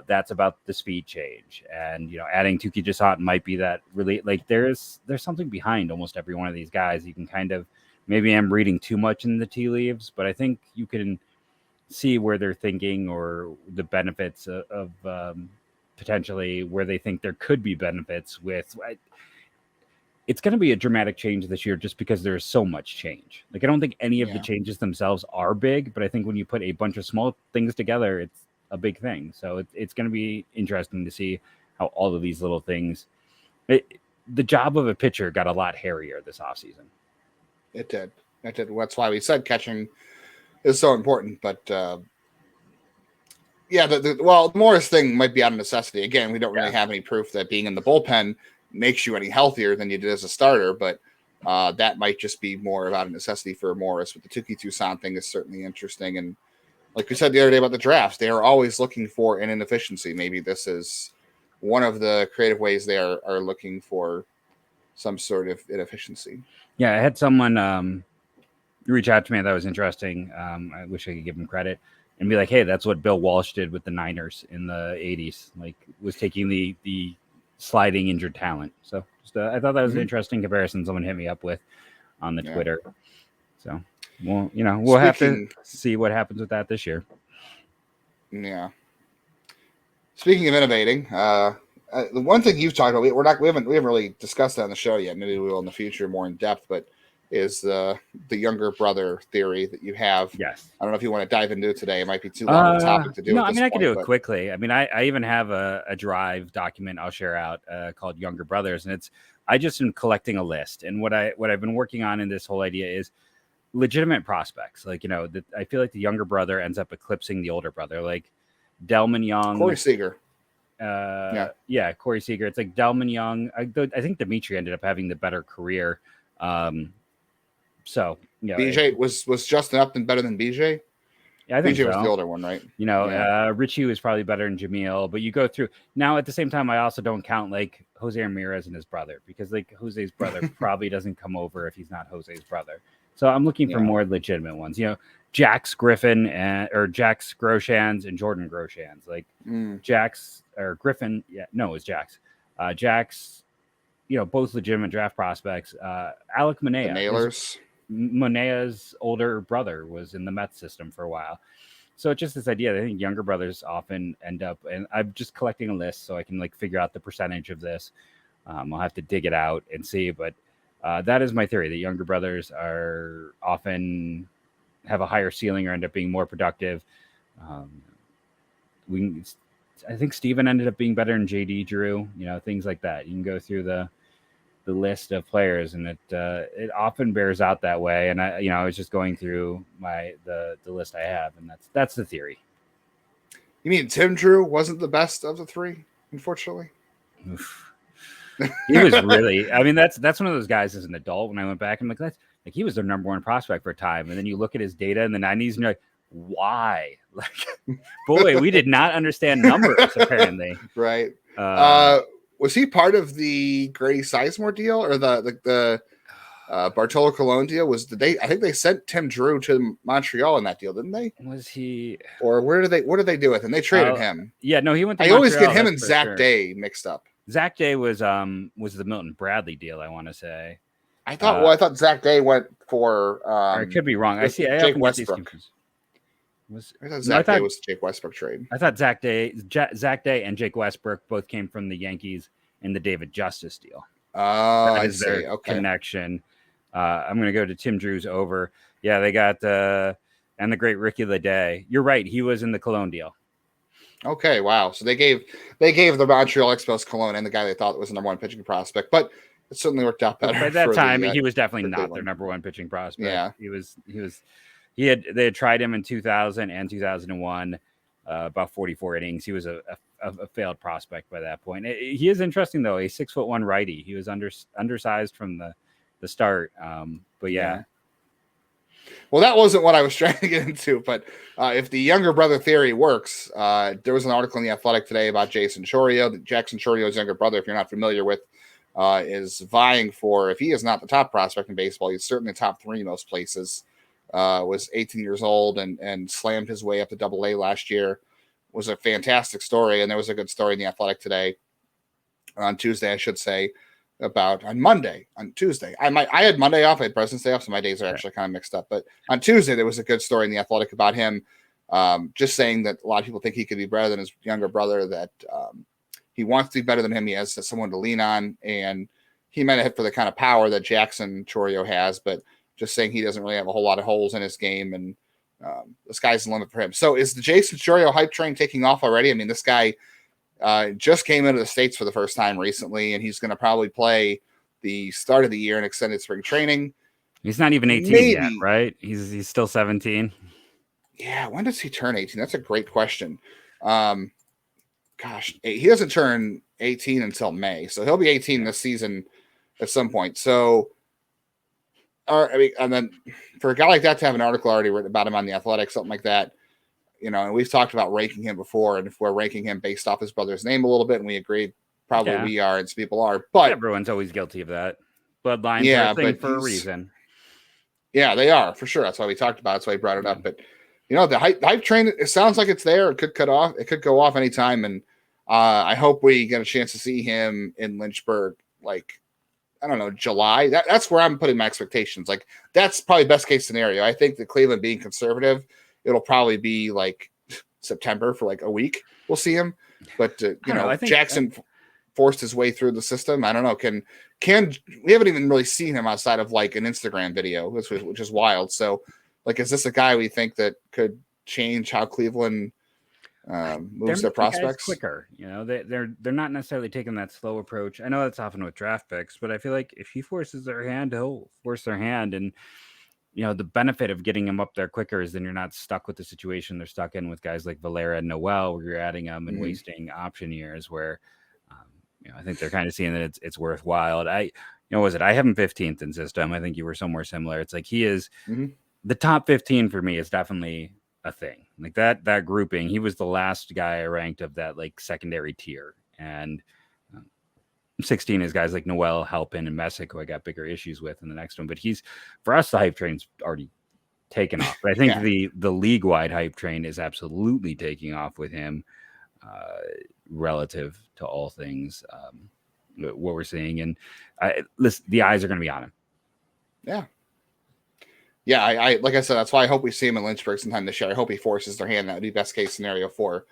that's about the speed change, and adding Tuki Jasant might be that really like there's something behind almost every one of these guys. You can kind of, maybe I'm reading too much in the tea leaves, but I think you can see where they're thinking or the benefits of potentially where they think there could be benefits with. It's going to be a dramatic change this year just because there's so much change. Like, I don't think any of the changes themselves are big, but I think when you put a bunch of small things together, it's a big thing. So it's going to be interesting to see how all of these little things, the job of a pitcher got a lot hairier this offseason. It did. That's why we said catching is so important. But the Morris thing might be out of necessity. Again, we don't really have any proof that being in the bullpen makes you any healthier than you did as a starter, but that might just be more about a necessity for Morris. But the Tuki Toussaint thing is certainly interesting. And like we said the other day about the drafts, they are always looking for an inefficiency. Maybe this is one of the creative ways they are looking for some sort of inefficiency. Yeah, I had someone reach out to me that was interesting. I wish I could give him credit and be like, hey, that's what Bill Walsh did with the Niners in the 80s. Like, was taking the sliding injured talent. So just, I thought that was an interesting comparison someone hit me up with on the Twitter. So we'll have to see what happens with that this year. Yeah. Speaking of innovating, the one thing you've talked about, we haven't really discussed that on the show yet. Maybe we will in the future more in depth, but is the younger brother theory that you have. Yes. I don't know if you want to dive into it today. It might be too long of a topic to do. No, I can do it quickly. I mean, I even have a Drive document I'll share out called Younger Brothers, and I just am collecting a list. And what I've been working on in this whole idea is legitimate prospects. Like, I feel like the younger brother ends up eclipsing the older brother. Like Delman Young, Corey Seager. Corey Seager. It's like Delman Young. I think Dimitri ended up having the better career. So BJ was Justin Upton better than BJ? Yeah, I think BJ was the older one, right? Richie was probably better than Jamil, but you go through now. At the same time, I also don't count like Jose Ramirez and his brother, because like Jose's brother probably doesn't come over if he's not Jose's brother. So I'm looking for more legitimate ones. Jax Griffin or Jax Groshans and Jordan Groshans. Like Jax or Griffin. Yeah, no, it was Jax. Jax, both legitimate draft prospects. Alec Manea. Nailers. Monea's older brother was in the Mets system for a while. So it's just this idea that I think younger brothers often end up, and I'm just collecting a list so I can like figure out the percentage of this. I'll have to dig it out and see, but that is my theory, that younger brothers are often have a higher ceiling or end up being more productive. I think Steven ended up being better than JD Drew, things like that. You can go through the list of players, and it often bears out that way. And I was just going through the list I have, and that's the theory. You mean Tim Drew wasn't the best of the three, unfortunately? Oof. He was really, I mean, that's one of those guys as an adult, when I went back, I'm like, he was their number one prospect for a time. And then you look at his data in the 90s and you're like, why? Like, boy, we did not understand numbers, apparently. Right. Was he part of the Grady Sizemore deal or the Bartolo Colon deal? I think they sent Tim Drew to Montreal in that deal, didn't they? Was he? Or what did they do with him? They traded him. Yeah, no, he went to I Montreal, always get him and Zach Day mixed up. Zach Day was the Milton Bradley deal, I want to say. I thought Zach Day went for I could be wrong. I Jake Westbrook. I thought Zach Day was the Jake Westbrook trade. I thought Zach Day and Jake Westbrook both came from the Yankees in the David Justice deal. Oh, I see. Their connection. I'm going to go to Tim Drew's over. Yeah, they got and the great Ricky Leday. You're right. He was in the Cologne deal. Okay, wow. So they gave the Montreal Expos Cologne and the guy they thought was the number one pitching prospect, but it certainly worked out better. By that time, he was definitely not their number one pitching prospect. Yeah, they had tried him in 2000 and 2001, about 44 innings. He was a failed prospect by that point. He is interesting though. A 6'1" righty. He was undersized from the start. But yeah. Well, that wasn't what I was trying to get into, but if the younger brother theory works, there was an article in The Athletic today about Jaison Chourio. Jackson Chourio's younger brother, if you're not familiar with, is vying for, if he is not the top prospect in baseball, he's certainly top three most places. was 18 years old and slammed his way up to AA last year. Was a fantastic story, and there was a good story in the Athletic today, on Tuesday, I should say, on Tuesday. I had Monday off, I had President's Day off, so my days are actually kind of mixed up. But on Tuesday, there was a good story in the Athletic about him, just saying that a lot of people think he could be better than his younger brother, that he wants to be better than him. He has someone to lean on, and he might have hit for the kind of power that Jaison Chourio has, but just saying he doesn't really have a whole lot of holes in his game, and the sky's the limit for him. So is the Jaison Chourio hype train taking off already? I mean, this guy just came into the States for the first time recently, and he's going to probably play the start of the year in extended spring training. He's not even 18 yet, right? He's still 17. Yeah, when does he turn 18? That's a great question. Gosh, he doesn't turn 18 until May, so he'll be 18 this season at some point. So, I mean, and then for a guy like that to have an article already written about him on the Athletic, something like that, you know, and we've talked about ranking him before, and if we're ranking him based off his brother's name a little bit, and we agreed, probably we are, and some people are, but everyone's always guilty of that. Bloodlines are a thing for a reason. Yeah, they are for sure. That's why we talked about it. That's why he brought it up. But you know, the hype train, it sounds like it's there. It could cut off. It could go off anytime. And I hope we get a chance to see him in Lynchburg, like, I don't know, July. That's where I'm putting my expectations. Like, that's probably best case scenario. I think the Cleveland being conservative, it'll probably be like September for like a week. We'll see him. But you know, I think Jackson forced his way through the system. I don't know. Can we haven't even really seen him outside of like an Instagram video, which is wild. So, like, is this a guy we think that could change how Cleveland moves their prospects quicker? You know, they're not necessarily taking that slow approach. I know that's often with draft picks, but I feel like if he forces their hand, he'll force their hand. And you know, the benefit of getting them up there quicker is then you're not stuck with the situation they're stuck in with guys like Valera and Noel, where you're adding them and wasting option years. Where you know, I think they're kind of seeing that it's worthwhile. I have him 15th in system. I think you were somewhere similar. It's like he is the top 15 for me is definitely a thing. Like that grouping, he was the last guy I ranked of that like secondary tier. And 16 is guys like Noel, Halpin, and Messick, who I got bigger issues with in the next one. But for us, the hype train's already taken off. But I think the league-wide hype train is absolutely taking off with him relative to all things what we're seeing. And listen, the eyes are going to be on him. Yeah, I like I said, that's why I hope we see him in Lynchburg sometime this year. I hope he forces their hand. That would be best case scenario for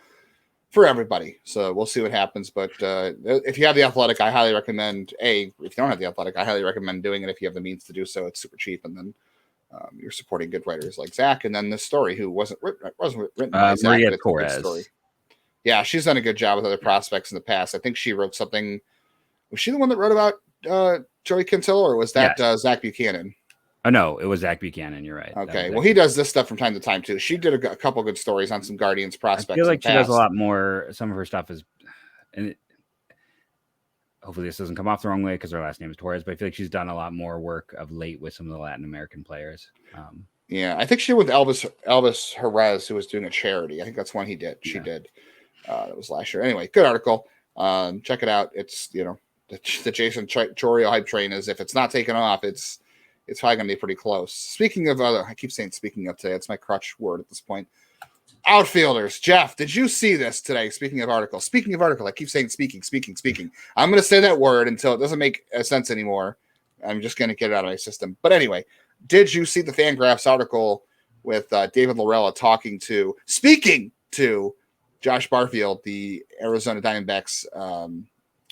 everybody. So we'll see what happens. But if you have the Athletic, I highly recommend. If you don't have the Athletic, I highly recommend doing it if you have the means to do so. It's super cheap, and then you're supporting good writers like Zach. And then this story, who wasn't written by Zach, Maria Torres. Yeah, she's done a good job with other prospects in the past. I think she wrote something. Was she the one that wrote about Joey Kintill, or was that Zach Buchanan? Oh, no, it was Zach Buchanan. You're right. Okay. Well, he does this stuff from time to time, too. She did a couple good stories on some Guardians prospects. I feel like she does a lot more. Some of her stuff is, and hopefully this doesn't come off the wrong way because her last name is Torres, but I feel like she's done a lot more work of late with some of the Latin American players. Yeah, I think she did with Elvis Jerez, who was doing a charity. I think that's one he did. She did. That was last year. Anyway, good article. Check it out. It's, you know, the Jaison Chourio hype train is, if it's not taken off, it's probably going to be pretty close. Speaking of I keep saying speaking of today. It's my crutch word at this point. Outfielders. Jeff, did you see this today? Speaking of article, I keep saying speaking. I'm going to say that word until it doesn't make sense anymore. I'm just going to get it out of my system. But anyway, did you see the Fangraphs article with David Lorella speaking to Josh Barfield, the Arizona Diamondbacks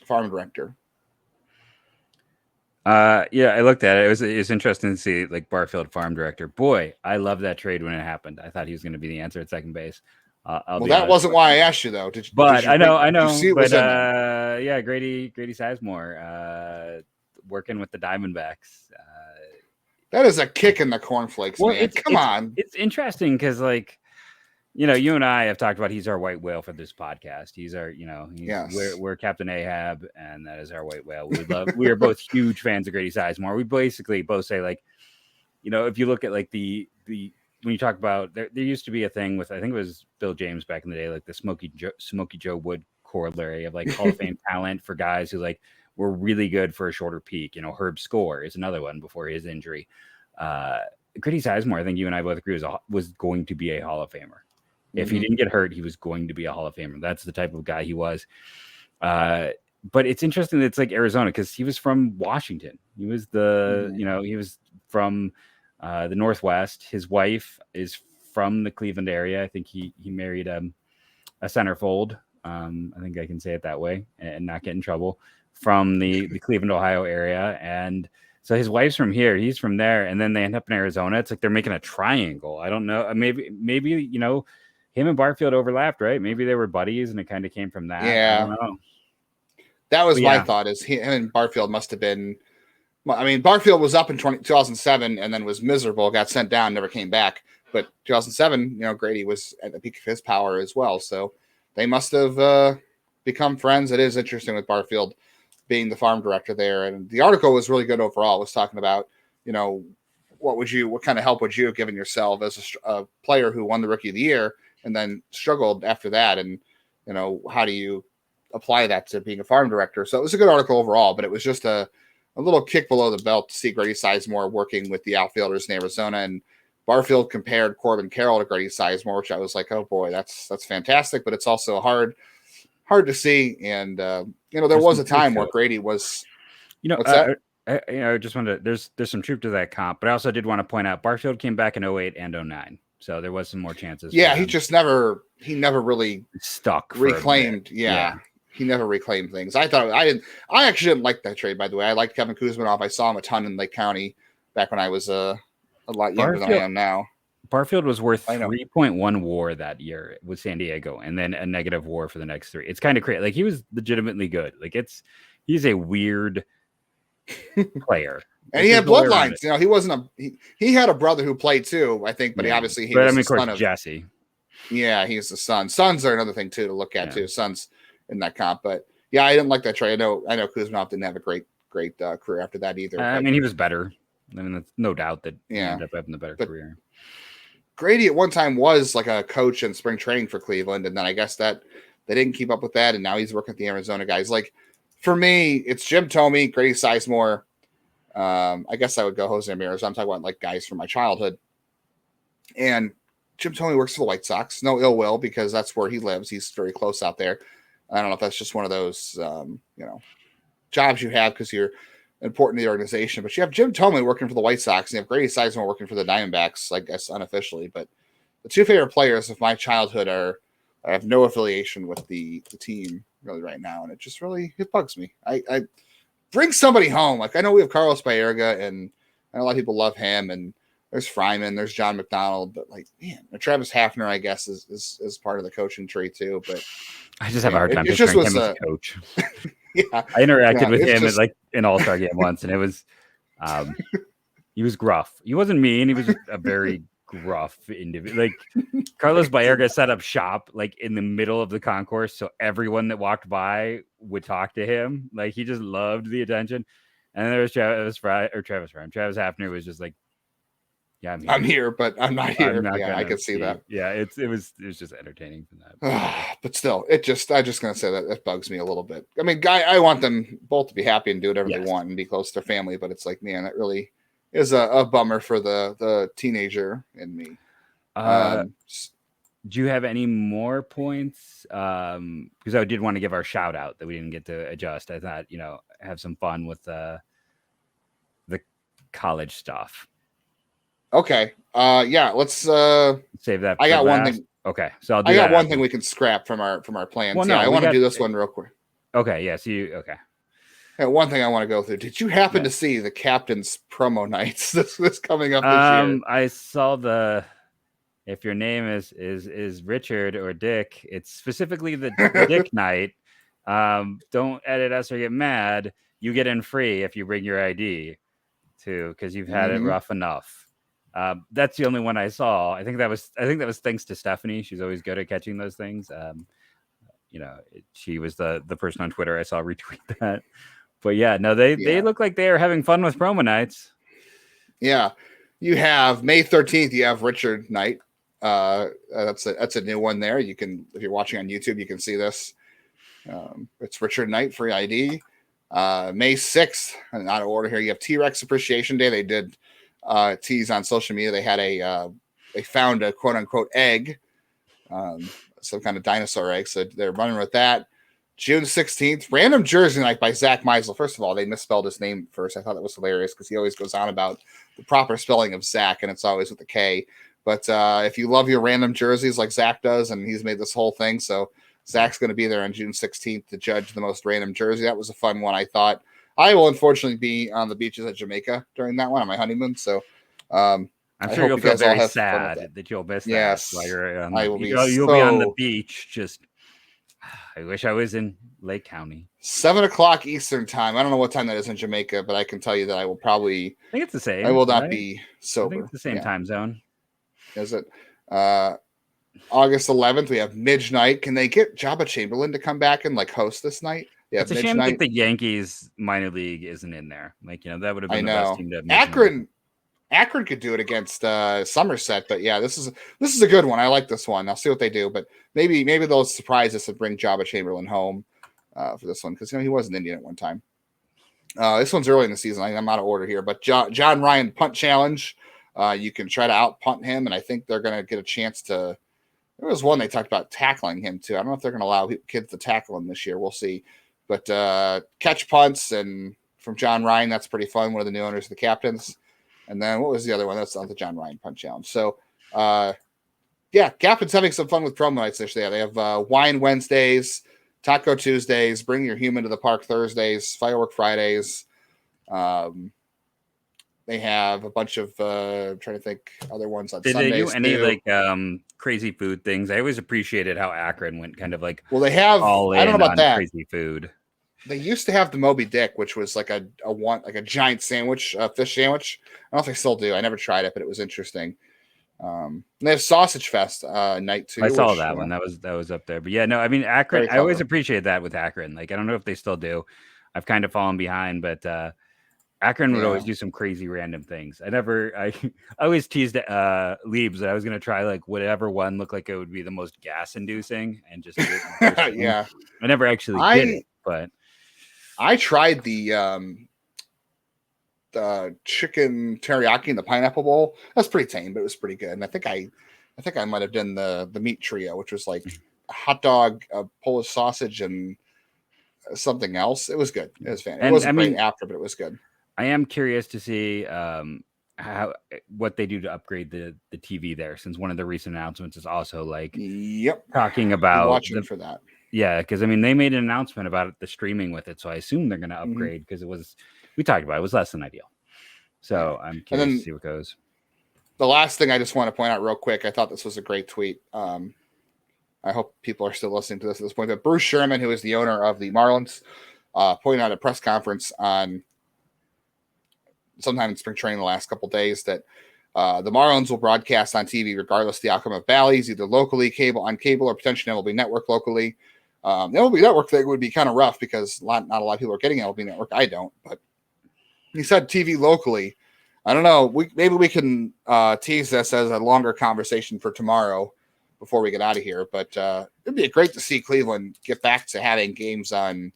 farm director? Yeah, I looked at it. It was interesting to see like Barfield farm director. Boy, I love that trade when it happened. I thought he was going to be the answer at second base. That wasn't why I asked you though. I know. But yeah, Grady Sizemore working with the Diamondbacks. That is a kick in the cornflakes, man. Come on. It's interesting because, like, you know, you and I have talked about he's our white whale for this podcast. He's our, you know, we're Captain Ahab, and that is our white whale. We are both huge fans of Grady Sizemore. We basically both say, like, you know, if you look at like the when you talk about there used to be a thing with, I think it was Bill James back in the day, like the Smokey Joe Wood corollary of like Hall of Fame talent for guys who like were really good for a shorter peak. You know, Herb Score is another one before his injury. Grady Sizemore, I think you and I both agree, was going to be a Hall of Famer. If he didn't get hurt, he was going to be a Hall of Famer. That's the type of guy he was. But it's interesting that it's like Arizona, because he was from Washington. He was he was from the Northwest. His wife is from the Cleveland area. I think he married a centerfold. I think I can say it that way and not get in trouble, from the Cleveland, Ohio area. And so his wife's from here, he's from there, and then they end up in Arizona. It's like they're making a triangle. I don't know. Maybe him and Barfield overlapped, right? Maybe they were buddies, and it kind of came from that. Yeah, I don't know. That was my thought. Is him and Barfield must have been. I mean, Barfield was up in 2007 and then was miserable, got sent down, never came back. But 2007, Grady was at the peak of his power as well. So they must have become friends. It is interesting with Barfield being the farm director there. And the article was really good overall. It was talking about, what kind of help would you have given yourself as a player who won the Rookie of the Year and then struggled after that? And, how do you apply that to being a farm director? So it was a good article overall, but it was just a little kick below the belt to see Grady Sizemore working with the outfielders in Arizona. And Barfield compared Corbin Carroll to Grady Sizemore, which I was like, oh boy, that's fantastic, but it's also hard to see. And there was a time where Grady was, what's that? I just wanted to, there's some truth to that comp, but I also did want to point out Barfield came back in 08 and 09. So there was some more chances. Yeah, he never really stuck. Reclaimed. He never reclaimed things. I actually didn't like that trade, by the way. I liked Kevin Kuzminoff. I saw him a ton in Lake County back when I was a lot younger than I am now. Barfield was worth 3.1 WAR that year with San Diego, and then a negative WAR for the next 3. It's kind of crazy. Like, he was legitimately good. Like, he's a weird player. And he had bloodlines. He wasn't he had a brother who played too, I think, but he was the son of Jesse. Yeah, he's the son. Sons are another thing too to look at too. Sons in that comp. But yeah, I didn't like that trade. I know Kuzminoff didn't have a great career after that either. I mean, he was better. I mean, that's no doubt that he ended up having the better career. Grady at one time was like a coach in spring training for Cleveland, and then I guess that they didn't keep up with that, and now he's working with the Arizona guys. Like, for me, it's Jim Thome, Grady Sizemore. I guess I would go Jose Ramirez. I'm talking about like guys from my childhood. And Jim Thome works for the White Sox. No ill will, because that's where he lives. He's very close out there. I don't know if that's just one of those, jobs you have because you're important to the organization. But you have Jim Thome working for the White Sox, and you have Grady Sizemore working for the Diamondbacks, I guess unofficially. But the two favorite players of my childhood I have no affiliation with the team really right now, and it bugs me. I bring somebody home. Like, I know we have Carlos Baerga, and I know a lot of people love him, and there's Fryman, there's John McDonald, but like, man, Travis Hafner, I guess, is part of the coaching tree too. But I just have a hard time picturing him as a coach. I interacted with him at an All-Star game once, and it was he was gruff. He wasn't mean. He was a very gruff individual. Like, Carlos Baerga set up shop like in the middle of the concourse, so everyone that walked by would talk to him. Like, he just loved the attention. And then there was Travis Hafner was just like, yeah, I'm here, but I'm not here. I can see that. Yeah, it was just entertaining from that. But still, I'm just gonna say that bugs me a little bit. I mean, I want them both to be happy and do whatever they want and be close to their family, but it's like, man, that really is a bummer for the teenager in me. Do you have any more points? Because I did want to give our shout out that we didn't get to adjust. I thought, have some fun with the college stuff. Okay. Let's save that. I got one thing. Okay. So I got one thing we can scrap from our plans. Well, I want to do this one real quick. Okay. Yeah. Okay. Yeah, one thing I want to go through. Did you happen to see the captain's promo nights this coming up this year? I saw if your name is Richard or Dick, it's specifically the Dick night. Don't edit us or get mad. You get in free if you bring your ID too, because you've had it rough enough. That's the only one I saw. I think that was thanks to Stephanie. She's always good at catching those things. She was the person on Twitter I saw retweet that. But yeah, no, they look like they are having fun with promo nights. Yeah, you have May 13th. You have Richard Night. That's a new one there. You can, if you're watching on YouTube, you can see this. It's Richard Night, free ID. May 6th, out of order here. You have T-Rex Appreciation Day. They did tease on social media. They had they found a quote unquote egg, some kind of dinosaur egg. So they're running with that. June 16th, random jersey night by Zach Meisel. First of all, they misspelled his name first. I thought that was hilarious because he always goes on about the proper spelling of Zach, and it's always with a K. But if you love your random jerseys like Zach does, and he's made this whole thing, so Zach's going to be there on June 16th to judge the most random jersey. That was a fun one, I thought. I will unfortunately be on the beaches at Jamaica during that one on my honeymoon, so I'm sure you'll feel very sad that you'll miss that. Yes, while you're I will be. You'll be on the beach. Just, I wish I was in Lake County. 7:00 Eastern time. I don't know what time that is in Jamaica, but I can tell you that I will probably. I think it's the same. I will not be sober. I think it's the same time zone. Is it? August 11th, we have Midnight. Can they get Jabba Chamberlain to come back and like host this night? Yeah, it's a shame that the Yankees minor league isn't in there. Like, that would have been the best team to have. Akron could do it against Somerset, but yeah, this is a good one. I like this one. I'll see what they do, but maybe they'll surprise us and bring Jabba Chamberlain home for this one because he was an Indian at one time. This one's early in the season. I'm out of order here, but John Ryan punt challenge. You can try to out punt him, and I think they're going to get a chance to. There was one they talked about tackling him too. I don't know if they're going to allow kids to tackle him this year. We'll see. But catch punts and from John Ryan, that's pretty fun. One of the new owners of the Captains. And then what was the other one? That's not the John Ryan punt challenge. So, Captain's having some fun with promo nights this year. They have Wine Wednesdays, Taco Tuesdays, Bring Your Human to the Park Thursdays, Firework Fridays. They have a bunch of I'm trying to think other ones on Sundays. Did they do any crazy food things? I always appreciated how Akron went kind of like. Well, they have. I don't know about that crazy food. They used to have the Moby Dick, which was like a giant sandwich, fish sandwich. I don't know if they still do. I never tried it, but it was interesting. They have Sausage Fest night too. I saw that one. That was up there. But yeah, no, I mean Akron. I always appreciate that with Akron. Like I don't know if they still do. I've kind of fallen behind, but Akron would always do some crazy random things. I always teased Leibs that I was going to try like whatever one looked like it would be the most gas inducing and just do it. Yeah. I never actually did it, but I tried the chicken teriyaki in the pineapple bowl. That's pretty tame, but it was pretty good. And I think I might have done the meat trio, which was like a hot dog, a Polish sausage, and something else. It was good. It was fantastic. It wasn't great after, but it was good. I am curious to see what they do to upgrade the TV there, since one of the recent announcements is also like talking about watching for that. Yeah, because I mean they made an announcement about the streaming with it, so I assume they're going to upgrade because we talked about it was less than ideal. So I'm curious to see what goes. The last thing I just want to point out real quick, I thought this was a great tweet. I hope people are still listening to this at this point. But Bruce Sherman, who is the owner of the Marlins, pointed out at a press conference on sometime in spring training the last couple of days that the Marlins will broadcast on TV regardless of the outcome of Bally's, either locally, on cable, or potentially MLB Network locally. The MLB Network thing would be kind of rough because not a lot of people are getting MLB Network. I don't, but he said TV locally. I don't know. Maybe we can tease this as a longer conversation for tomorrow before we get out of here. But it'd be great to see Cleveland get back to having games on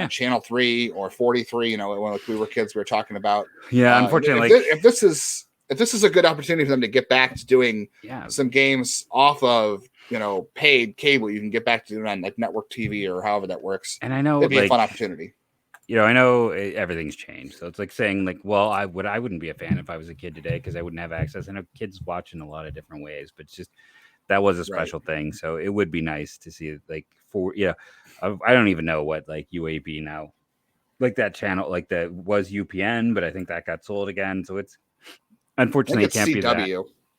Channel 3 or 43. When we were kids, we were talking about. Yeah, unfortunately, if this is a good opportunity for them to get back to doing some games off of paid cable, you can get back to doing on like network TV or however that works. And I know it'd be a fun opportunity. I know everything's changed, so it's like saying like, well, I wouldn't be a fan if I was a kid today because I wouldn't have access. I know kids watch in a lot of different ways, but it's just that was a special thing. So it would be nice to see like I don't even know what like UAB now, like that channel, like that was UPN, but I think that got sold again. So it's unfortunately it can't CW. be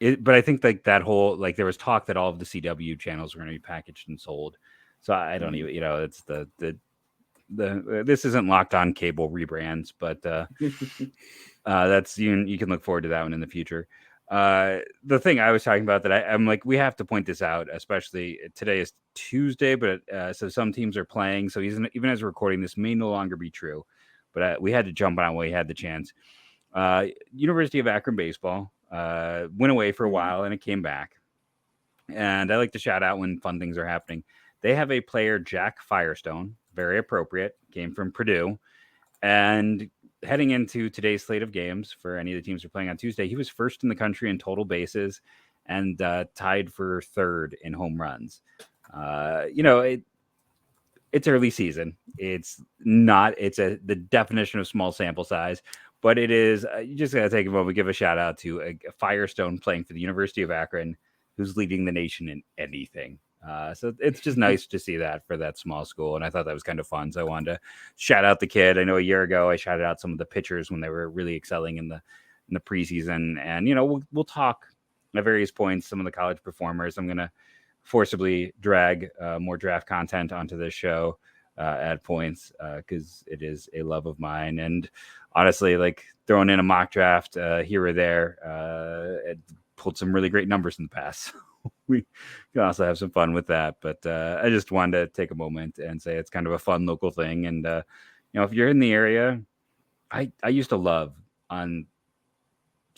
that. But I think like that whole like there was talk that all of the CW channels were going to be packaged and sold. So I don't even it's the this isn't Locked On Cable rebrands, but that's you can look forward to that one in the future. The thing I was talking about that I'm like, we have to point this out, especially today is Tuesday, but so some teams are playing. So even as we're recording, this may no longer be true, but we had to jump on when we had the chance. University of Akron baseball went away for a while and it came back. And I like to shout out when fun things are happening. They have a player, Jack Firestone, very appropriate, came from Purdue, and heading into today's slate of games for any of the teams who are playing on Tuesday, he was first in the country in total bases and tied for third in home runs. It's early season. It's the definition of small sample size, but it is. You just got to take a moment, give a shout out to a Firestone playing for the University of Akron, who's leading the nation in anything. So it's just nice to see that for that small school. And I thought that was kind of fun. So I wanted to shout out the kid. I know a year ago I shouted out some of the pitchers when they were really excelling in the preseason. And, we'll talk at various points, some of the college performers. I'm going to forcibly drag more draft content onto this show at points because it is a love of mine. And honestly, like throwing in a mock draft here or there, it pulled some really great numbers in the past. We can also have some fun with that. But I just wanted to take a moment and say it's kind of a fun local thing. And, if you're in the area, I used to love on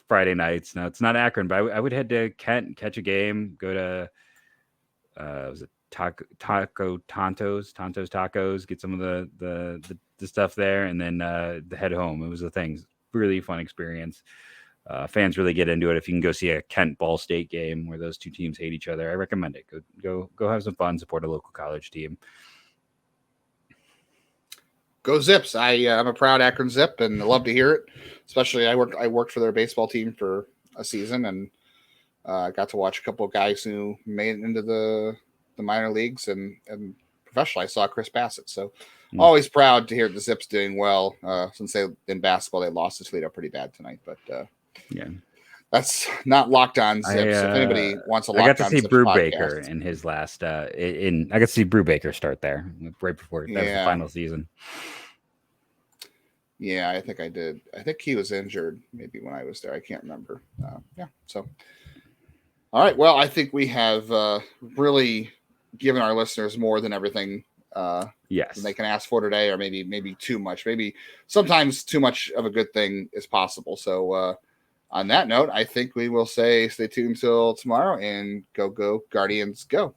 Friday nights. Now it's not Akron, but I would head to Kent, catch a game, go to, was it Tonto's Tacos, get some of the stuff there, and then head home. It was a thing. Really fun experience. Fans really get into it. If you can go see a Kent Ball State game where those two teams hate each other, I recommend it. Go have some fun, support a local college team. Go Zips. I'm a proud Akron Zip and I love to hear it. Especially I worked for their baseball team for a season and got to watch a couple of guys who made it into the minor leagues and professionally. I saw Chris Bassett. So always proud to hear the Zips doing well. Since in basketball they lost to Toledo pretty bad tonight, but yeah, that's not Locked On Zips. If anybody wants a Locked On Zips, I got to see Brubaker in his last. I got to see Brubaker start there right before that was the final season. Yeah, I think I did. I think he was injured maybe when I was there. I can't remember. So all right. Well, I think we have really given our listeners more than everything. Yes, than they can ask for today, or maybe too much. Maybe sometimes too much of a good thing is possible. So. On that note, I think we will say stay tuned till tomorrow and go Guardians go.